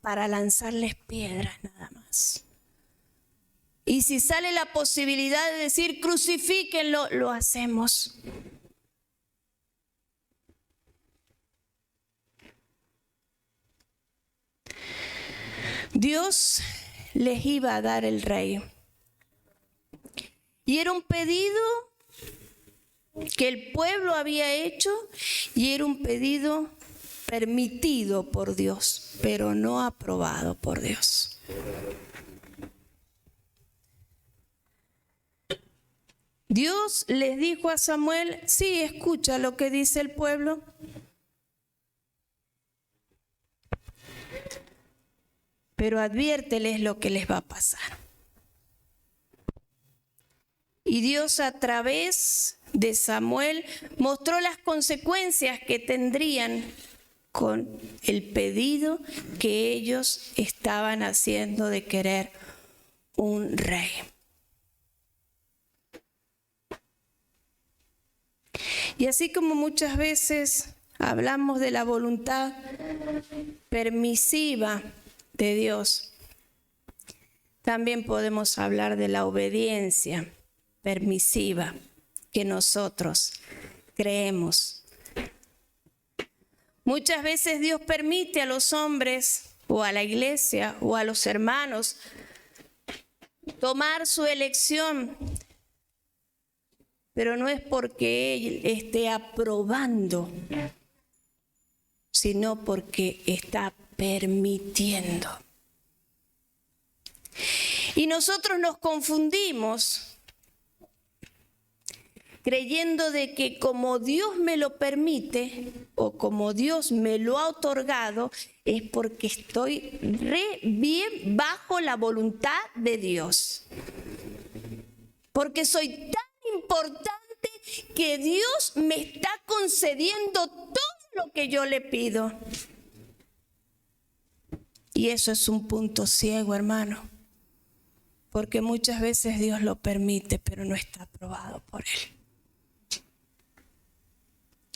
para lanzarles piedras nada más. Y si sale la posibilidad de decir crucifíquenlo, lo hacemos. Dios les iba a dar el rey. Y era un pedido que el pueblo había hecho y era un pedido permitido por Dios, pero no aprobado por Dios. Dios les dijo a Samuel: sí, escucha lo que dice el pueblo. Pero adviérteles lo que les va a pasar. Y Dios, a través de Samuel, mostró las consecuencias que tendrían con el pedido que ellos estaban haciendo de querer un rey. Y así como muchas veces hablamos de la voluntad permisiva de Dios, también podemos hablar de la obediencia permisiva que nosotros creemos. Muchas veces Dios permite a los hombres o a la iglesia o a los hermanos tomar su elección, pero no es porque Él esté aprobando, sino porque está permitiendo. Y nosotros nos confundimos creyendo de que como Dios me lo permite o como Dios me lo ha otorgado, es porque estoy re bien bajo la voluntad de Dios. Porque soy tan importante que Dios me está concediendo todo lo que yo le pido. Y eso es un punto ciego, hermano. Porque muchas veces Dios lo permite, pero no está aprobado por Él.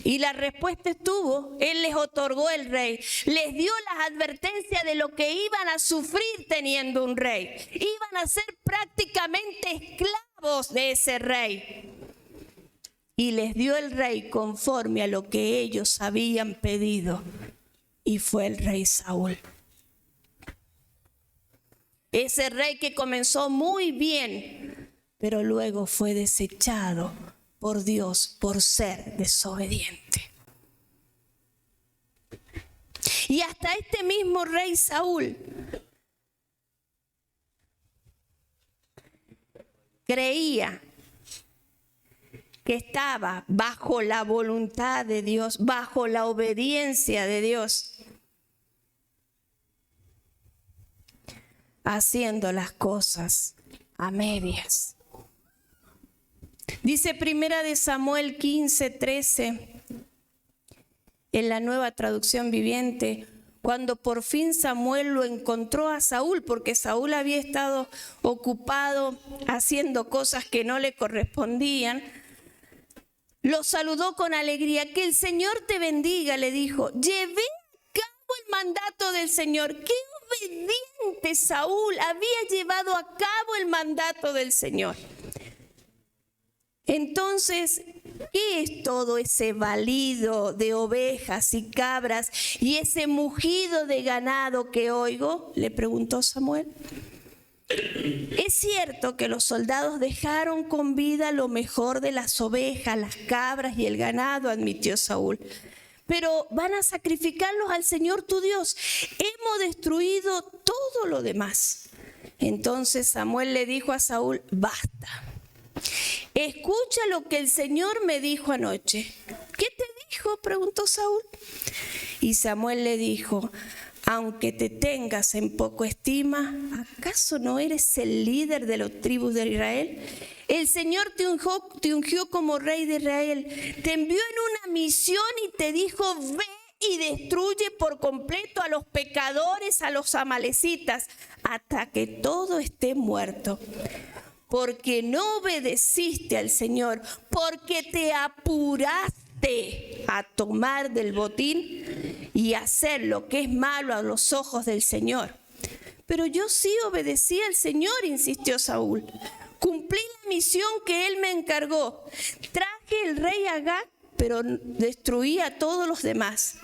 Y la respuesta estuvo: Él les otorgó el rey, les dio las advertencias de lo que iban a sufrir teniendo un rey. Iban a ser prácticamente esclavos de ese rey. Y les dio el rey conforme a lo que ellos habían pedido. Y fue el rey Saúl. Ese rey que comenzó muy bien, pero luego fue desechado por Dios por ser desobediente. Y hasta este mismo rey Saúl creía que estaba bajo la voluntad de Dios, bajo la obediencia de Dios, haciendo las cosas a medias. Dice Primera de Samuel 15:13 en la Nueva Traducción Viviente: cuando por fin Samuel lo encontró a Saúl, porque Saúl había estado ocupado haciendo cosas que no le correspondían, lo saludó con alegría. Que el Señor te bendiga, le dijo. Llevé a cabo el mandato del Señor. Qué obediente Saúl había llevado a cabo el mandato del Señor. Entonces, ¿qué es todo ese balido de ovejas y cabras y ese mugido de ganado que oigo?, le preguntó Samuel. Es cierto que los soldados dejaron con vida lo mejor de las ovejas, las cabras y el ganado, admitió Saúl. Pero van a sacrificarlos al Señor tu Dios. Hemos destruido todo lo demás. Entonces Samuel le dijo a Saúl, basta. Escucha lo que el Señor me dijo anoche. ¿Qué te dijo?, preguntó Saúl. Y Samuel le dijo, aunque te tengas en poco estima, ¿acaso no eres el líder de las tribus de Israel? El Señor te ungió como rey de Israel, te envió en una misión y te dijo, ve y destruye por completo a los pecadores, a los amalecitas, hasta que todo esté muerto. Porque no obedeciste al Señor, porque te apuraste a tomar del botín y hacer lo que es malo a los ojos del Señor. Pero yo sí obedecí al Señor, insistió Saúl. Cumplí la misión que él me encargó. Traje el rey Agag, pero destruí a todos los demás.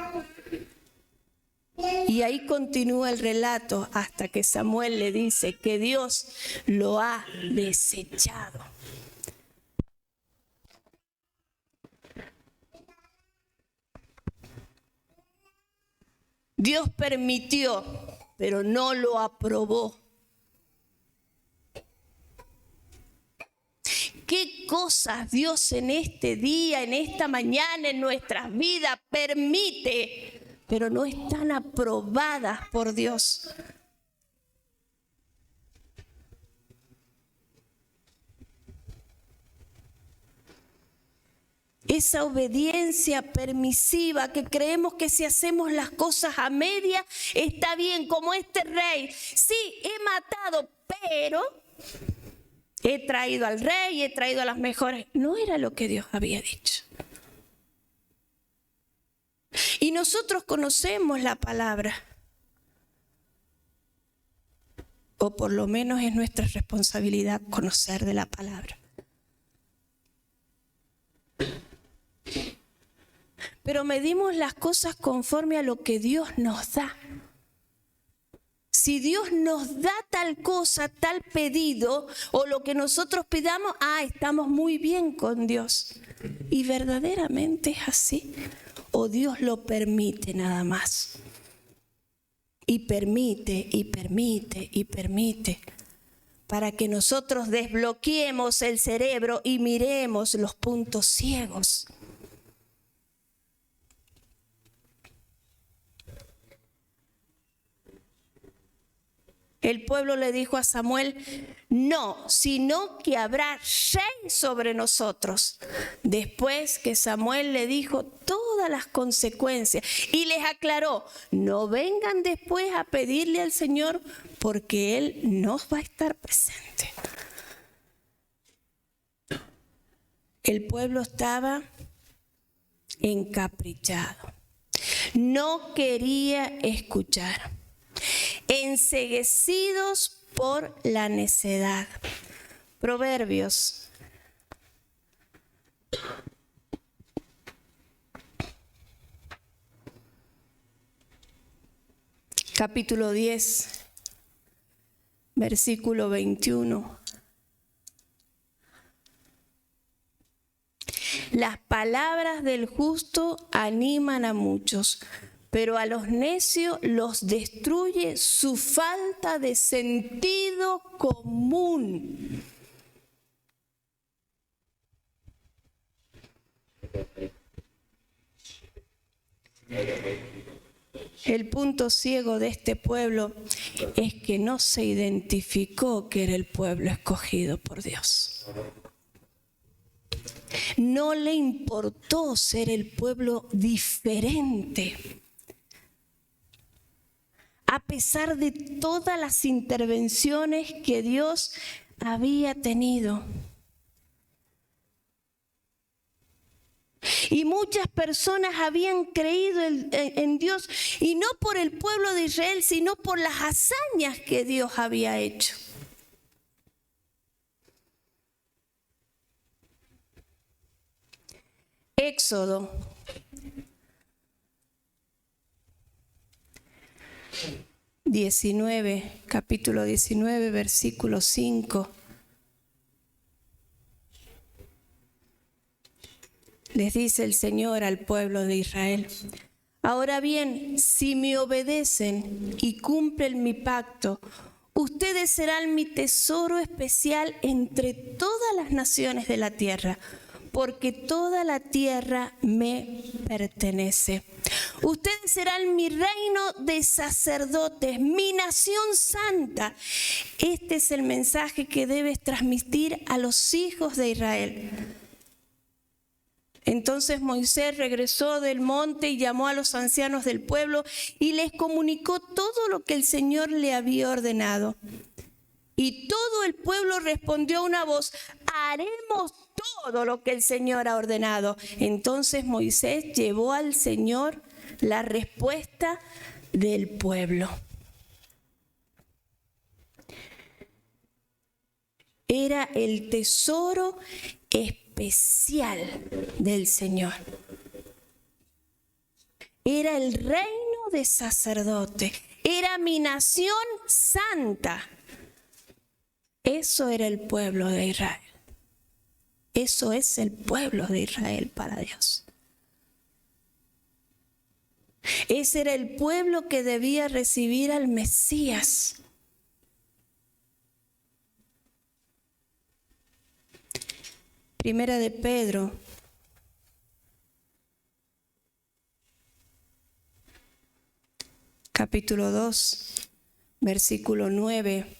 Y ahí continúa el relato hasta que Samuel le dice que Dios lo ha desechado. Dios permitió, pero no lo aprobó. ¿Qué cosas Dios en este día, en esta mañana, en nuestras vidas permite, pero no están aprobadas por Dios? Esa obediencia permisiva que creemos que si hacemos las cosas a media está bien, como este rey. Sí, he matado, pero he traído al rey, he traído a las mejores. No era lo que Dios había dicho. Y nosotros conocemos la palabra. O por lo menos es nuestra responsabilidad conocer de la palabra. Pero medimos las cosas conforme a lo que Dios nos da. Si Dios nos da tal cosa, tal pedido, o lo que nosotros pidamos, estamos muy bien con Dios. ¿Y verdaderamente es así? ¿O Dios lo permite nada más? Y permite, y permite, y permite, para que nosotros desbloqueemos el cerebro y miremos los puntos ciegos. El pueblo le dijo a Samuel, no, sino que habrá rey sobre nosotros. Después que Samuel le dijo todas las consecuencias y les aclaró, no vengan después a pedirle al Señor porque Él no va a estar presente. El pueblo estaba encaprichado, no quería escuchar. Enceguecidos por la necedad. Proverbios. Capítulo 10, versículo 21. Las palabras del justo animan a muchos, pero a los necios los destruye su falta de sentido común. El punto ciego de este pueblo es que no se identificó que era el pueblo escogido por Dios. No le importó ser el pueblo diferente. A pesar de todas las intervenciones que Dios había tenido. Y muchas personas habían creído en Dios, y no por el pueblo de Israel, sino por las hazañas que Dios había hecho. Éxodo. 19, capítulo 19, versículo 5. Les dice el Señor al pueblo de Israel: ahora bien, si me obedecen y cumplen mi pacto, ustedes serán mi tesoro especial entre todas las naciones de la tierra, porque toda la tierra me pertenece. Ustedes serán mi reino de sacerdotes, mi nación santa. Este es el mensaje que debes transmitir a los hijos de Israel. Entonces Moisés regresó del monte y llamó a los ancianos del pueblo y les comunicó todo lo que el Señor le había ordenado. Y todo el pueblo respondió a una voz: haremos todo lo que el Señor ha ordenado. Entonces Moisés llevó al Señor la respuesta del pueblo. Era el tesoro especial del Señor. Era el reino de sacerdote. Era mi nación santa. Eso era el pueblo de Israel. Eso es el pueblo de Israel para Dios. Ese era el pueblo que debía recibir al Mesías. Primera de Pedro, capítulo 2, versículo 9.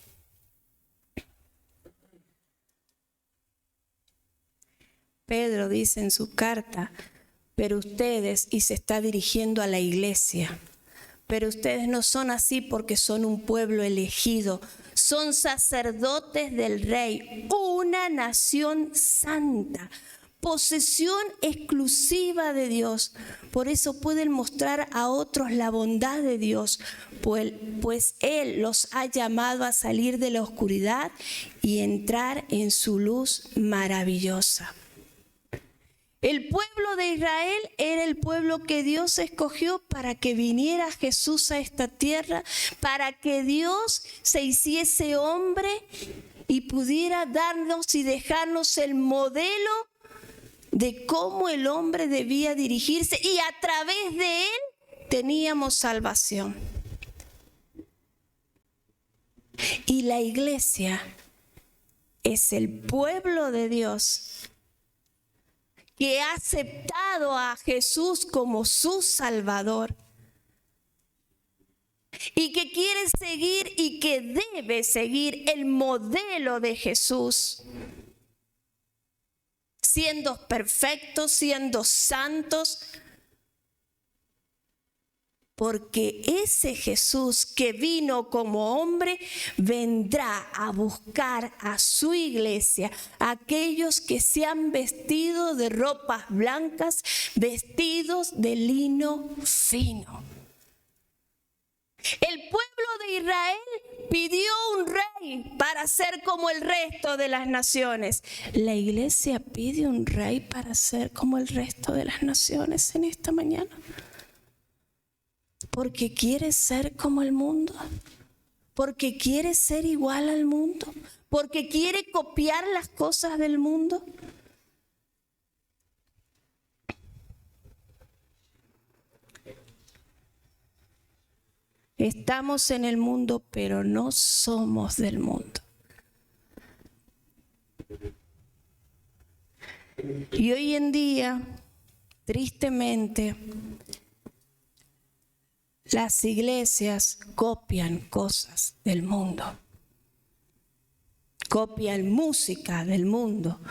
Pedro dice en su carta: pero ustedes, y se está dirigiendo a la iglesia, pero ustedes no son así porque son un pueblo elegido, son sacerdotes del Rey, una nación santa, posesión exclusiva de Dios. Por eso pueden mostrar a otros la bondad de Dios, pues Él los ha llamado a salir de la oscuridad y entrar en su luz maravillosa. El pueblo de Israel era el pueblo que Dios escogió para que viniera Jesús a esta tierra, para que Dios se hiciese hombre y pudiera darnos y dejarnos el modelo de cómo el hombre debía dirigirse, y a través de él teníamos salvación. Y la iglesia es el pueblo de Dios que ha aceptado a Jesús como su Salvador y que quiere seguir y que debe seguir el modelo de Jesús, siendo perfectos, siendo santos, porque ese Jesús que vino como hombre vendrá a buscar a su iglesia, aquellos que se han vestido de ropas blancas, vestidos de lino fino. El pueblo de Israel pidió un rey para ser como el resto de las naciones. La iglesia pide un rey para ser como el resto de las naciones en esta mañana. Porque quiere ser como el mundo, porque quiere ser igual al mundo, porque quiere copiar las cosas del mundo. Estamos en el mundo, pero no somos del mundo. Y hoy en día, tristemente, las iglesias copian cosas del mundo, copian música del mundo,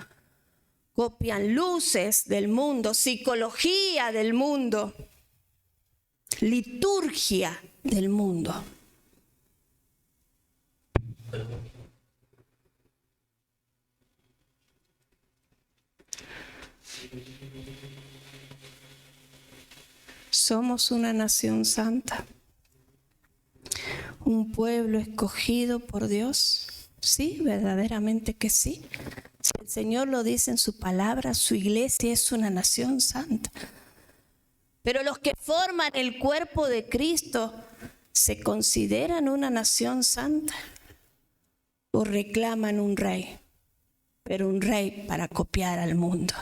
copian luces del mundo, psicología del mundo, liturgia del mundo. Somos una nación santa, un pueblo escogido por Dios. Sí, verdaderamente que sí. Si el Señor lo dice en su palabra, su iglesia es una nación santa. Pero los que forman el cuerpo de Cristo ¿Se consideran una nación santa o reclaman un rey? Pero un rey para copiar al mundo.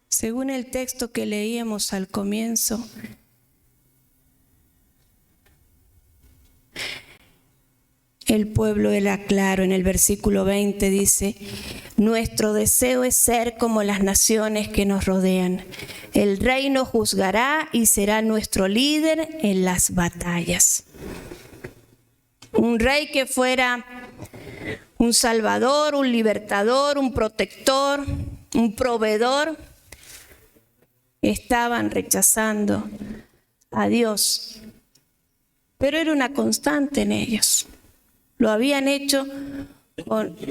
Según el texto que leíamos al comienzo, el pueblo era claro. En el versículo 20 dice: nuestro deseo es ser como las naciones que nos rodean. El rey nos juzgará y será nuestro líder en las batallas. Un rey que fuera un salvador, un libertador, un protector, un proveedor. Estaban rechazando a Dios, pero era una constante en ellos. Lo habían hecho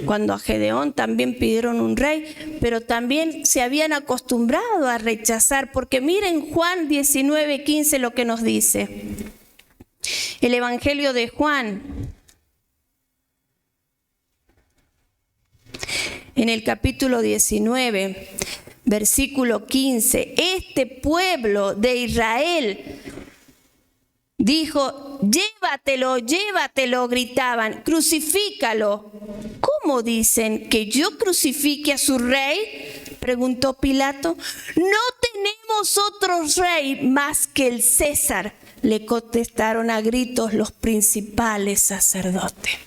cuando a Gedeón también pidieron un rey, pero también se habían acostumbrado a rechazar, porque miren Juan 19:15 lo que nos dice. El Evangelio de Juan, en el capítulo 19, versículo 15, este pueblo de Israel dijo: llévatelo, llévatelo, gritaban, crucifícalo. ¿Cómo dicen que yo crucifique a su rey?, preguntó Pilato. No tenemos otro rey más que el César, le contestaron a gritos los principales sacerdotes.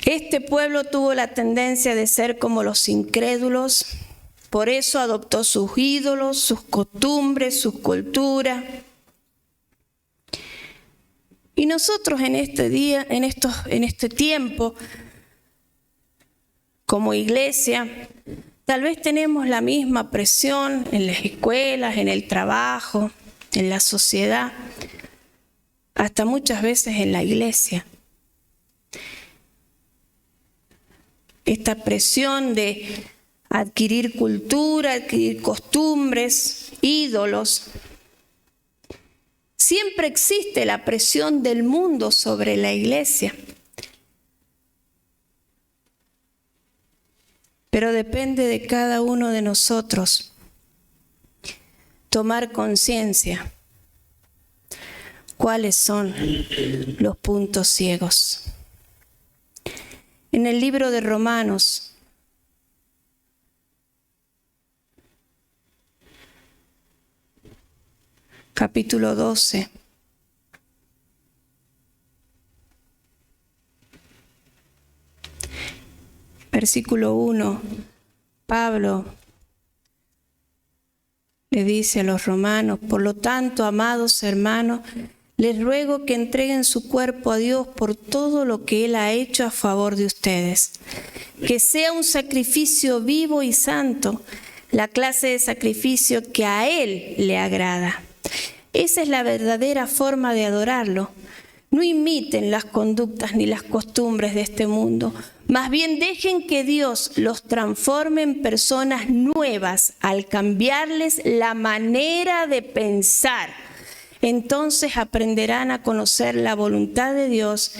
Este pueblo tuvo la tendencia de ser como los incrédulos, por eso adoptó sus ídolos, sus costumbres, su cultura. Y nosotros en este día, en este tiempo, como iglesia, tal vez tenemos la misma presión en las escuelas, en el trabajo, en la sociedad, hasta muchas veces en la iglesia. Esta presión de adquirir cultura, adquirir costumbres, ídolos. Siempre existe la presión del mundo sobre la iglesia. Pero depende de cada uno de nosotros tomar conciencia cuáles son los puntos ciegos. En el libro de Romanos, capítulo 12, versículo 1, Pablo le dice a los romanos: por lo tanto, amados hermanos, les ruego que entreguen su cuerpo a Dios por todo lo que Él ha hecho a favor de ustedes. Que sea un sacrificio vivo y santo, la clase de sacrificio que a Él le agrada. Esa es la verdadera forma de adorarlo. No imiten las conductas ni las costumbres de este mundo. Más bien dejen que Dios los transforme en personas nuevas al cambiarles la manera de pensar. Entonces aprenderán a conocer la voluntad de Dios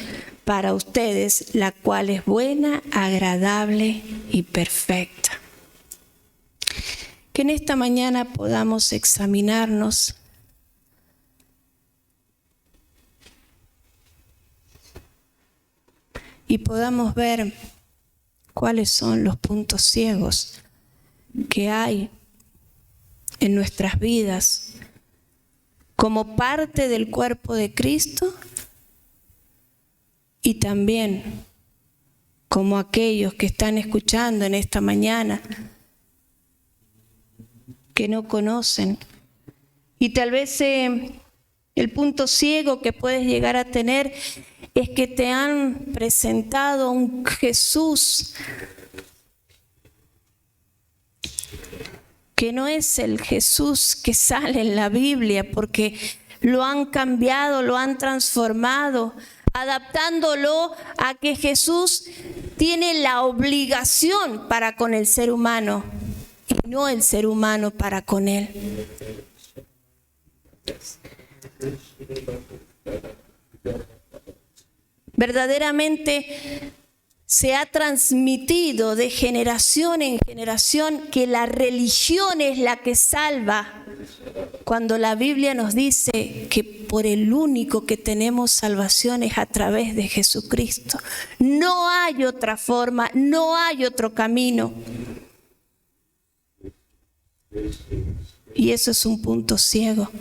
para ustedes, la cual es buena, agradable y perfecta. Que en esta mañana podamos examinarnos y podamos ver cuáles son los puntos ciegos que hay en nuestras vidas como parte del cuerpo de Cristo y también como aquellos que están escuchando en esta mañana que no conocen. Y tal vez el punto ciego que puedes llegar a tener es que te han presentado un Jesús que no es el Jesús que sale en la Biblia, porque lo han cambiado, lo han transformado, adaptándolo a que Jesús tiene la obligación para con el ser humano y no el ser humano para con él. Verdaderamente se ha transmitido de generación en generación que la religión es la que salva, cuando la Biblia nos dice que por el único que tenemos salvación es a través de Jesucristo. No hay otra forma, no hay otro camino. Y eso es un punto ciego.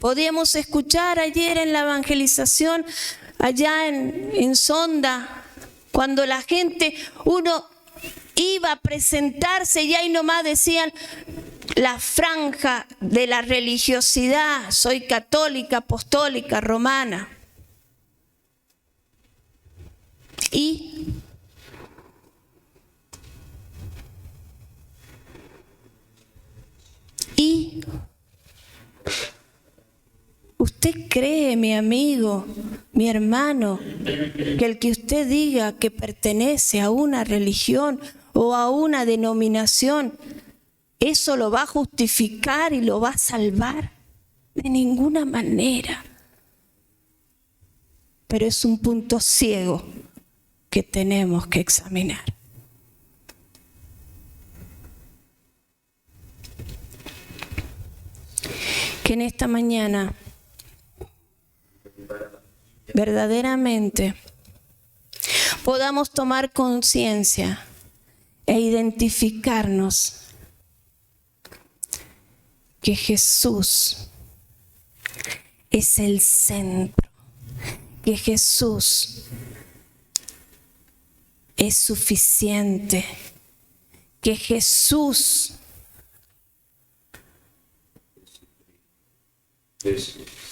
Podíamos escuchar ayer en la evangelización allá en Sonda, cuando la gente, uno iba a presentarse y ahí nomás decían la franja de la religiosidad: soy católica, apostólica, romana. Y ¿usted cree, mi amigo, mi hermano, que el que usted diga que pertenece a una religión o a una denominación, eso lo va a justificar y lo va a salvar? De ninguna manera. Pero es un punto ciego que tenemos que examinar. Que en esta mañana verdaderamente podamos tomar conciencia e identificarnos que Jesús es el centro, que Jesús es suficiente, que Jesús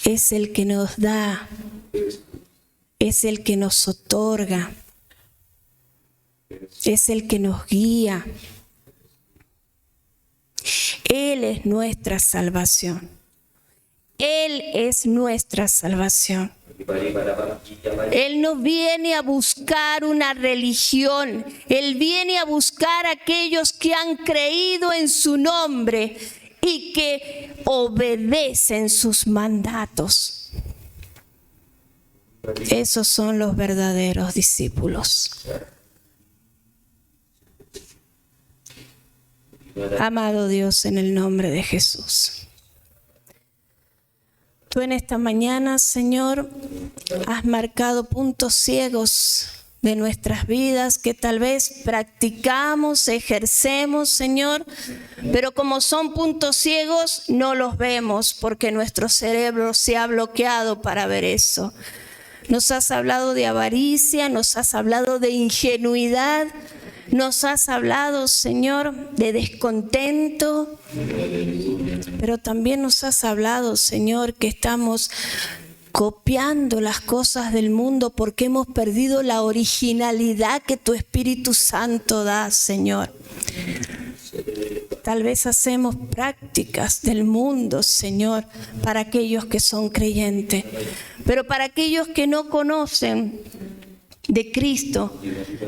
es el que nos da, es el que nos otorga, es el que nos guía. Él es nuestra salvación. Él es nuestra salvación. Él no viene a buscar una religión. Él viene a buscar a aquellos que han creído en su nombre y que obedecen sus mandatos. Esos son los verdaderos discípulos. Amado Dios, en el nombre de Jesús, tú en esta mañana, Señor, has marcado puntos ciegos de nuestras vidas que tal vez practicamos, ejercemos, Señor, pero como son puntos ciegos no los vemos porque nuestro cerebro se ha bloqueado para ver eso. Nos has hablado de avaricia, nos has hablado de ingenuidad, nos has hablado, Señor, de descontento, pero también nos has hablado, Señor, que estamos copiando las cosas del mundo porque hemos perdido la originalidad que tu Espíritu Santo da, Señor. Tal vez hacemos prácticas del mundo, Señor, para aquellos que son creyentes, pero para aquellos que no conocen de Cristo,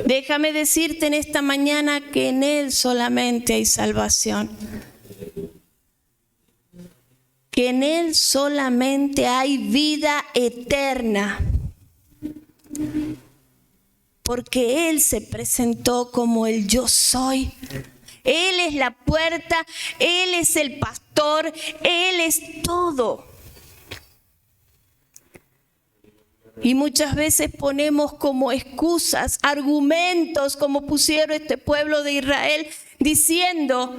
déjame decirte en esta mañana que en Él solamente hay salvación. Que en Él solamente hay vida eterna. Porque Él se presentó como el yo soy. Él es la puerta, Él es el pastor, Él es todo. Y muchas veces ponemos como excusas, argumentos, como pusieron este pueblo de Israel, diciendo: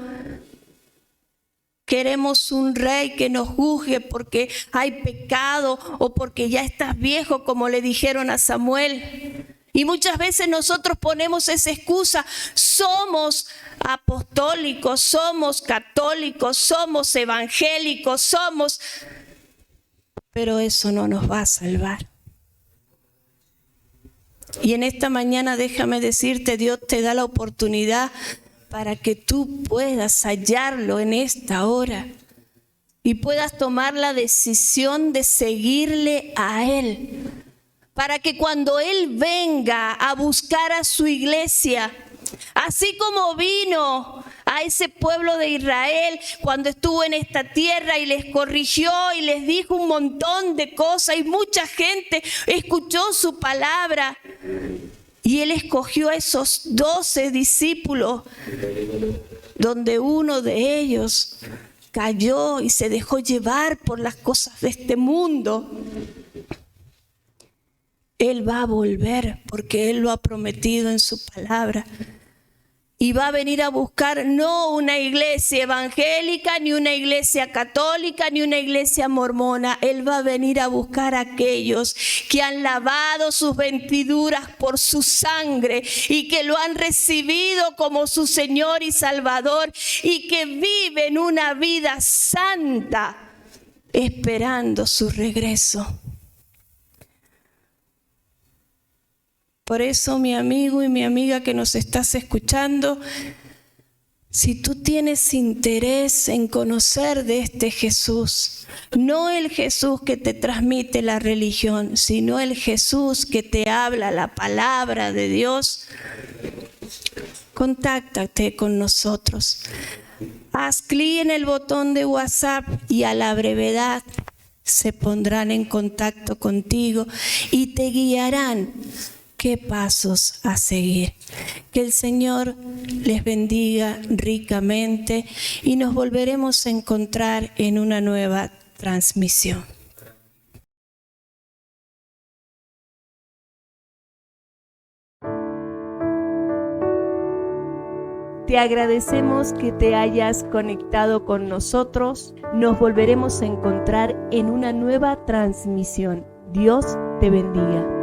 queremos un rey que nos juzgue porque hay pecado o porque ya estás viejo, como le dijeron a Samuel. Y muchas veces nosotros ponemos esa excusa: somos apostólicos, somos católicos, somos evangélicos, somos... Pero eso no nos va a salvar. Y en esta mañana déjame decirte, Dios te da la oportunidad para que tú puedas hallarlo en esta hora y puedas tomar la decisión de seguirle a Él. Para que cuando Él venga a buscar a su iglesia, así como vino a a ese pueblo de Israel cuando estuvo en esta tierra y les corrigió y les dijo un montón de cosas y mucha gente escuchó su palabra. Y Él escogió a esos 12 discípulos, donde uno de ellos cayó y se dejó llevar por las cosas de este mundo. Él va a volver porque Él lo ha prometido en su palabra. Y va a venir a buscar no una iglesia evangélica, ni una iglesia católica, ni una iglesia mormona. Él va a venir a buscar a aquellos que han lavado sus vestiduras por su sangre y que lo han recibido como su Señor y Salvador y que viven una vida santa esperando su regreso. Por eso, mi amigo y mi amiga que nos estás escuchando, si tú tienes interés en conocer de este Jesús, no el Jesús que te transmite la religión, sino el Jesús que te habla la palabra de Dios, contáctate con nosotros. Haz clic en el botón de WhatsApp y a la brevedad se pondrán en contacto contigo y te guiarán qué pasos a seguir. Que el Señor les bendiga ricamente y nos volveremos a encontrar en una nueva transmisión. Te agradecemos que te hayas conectado con nosotros. Nos volveremos a encontrar en una nueva transmisión. Dios te bendiga.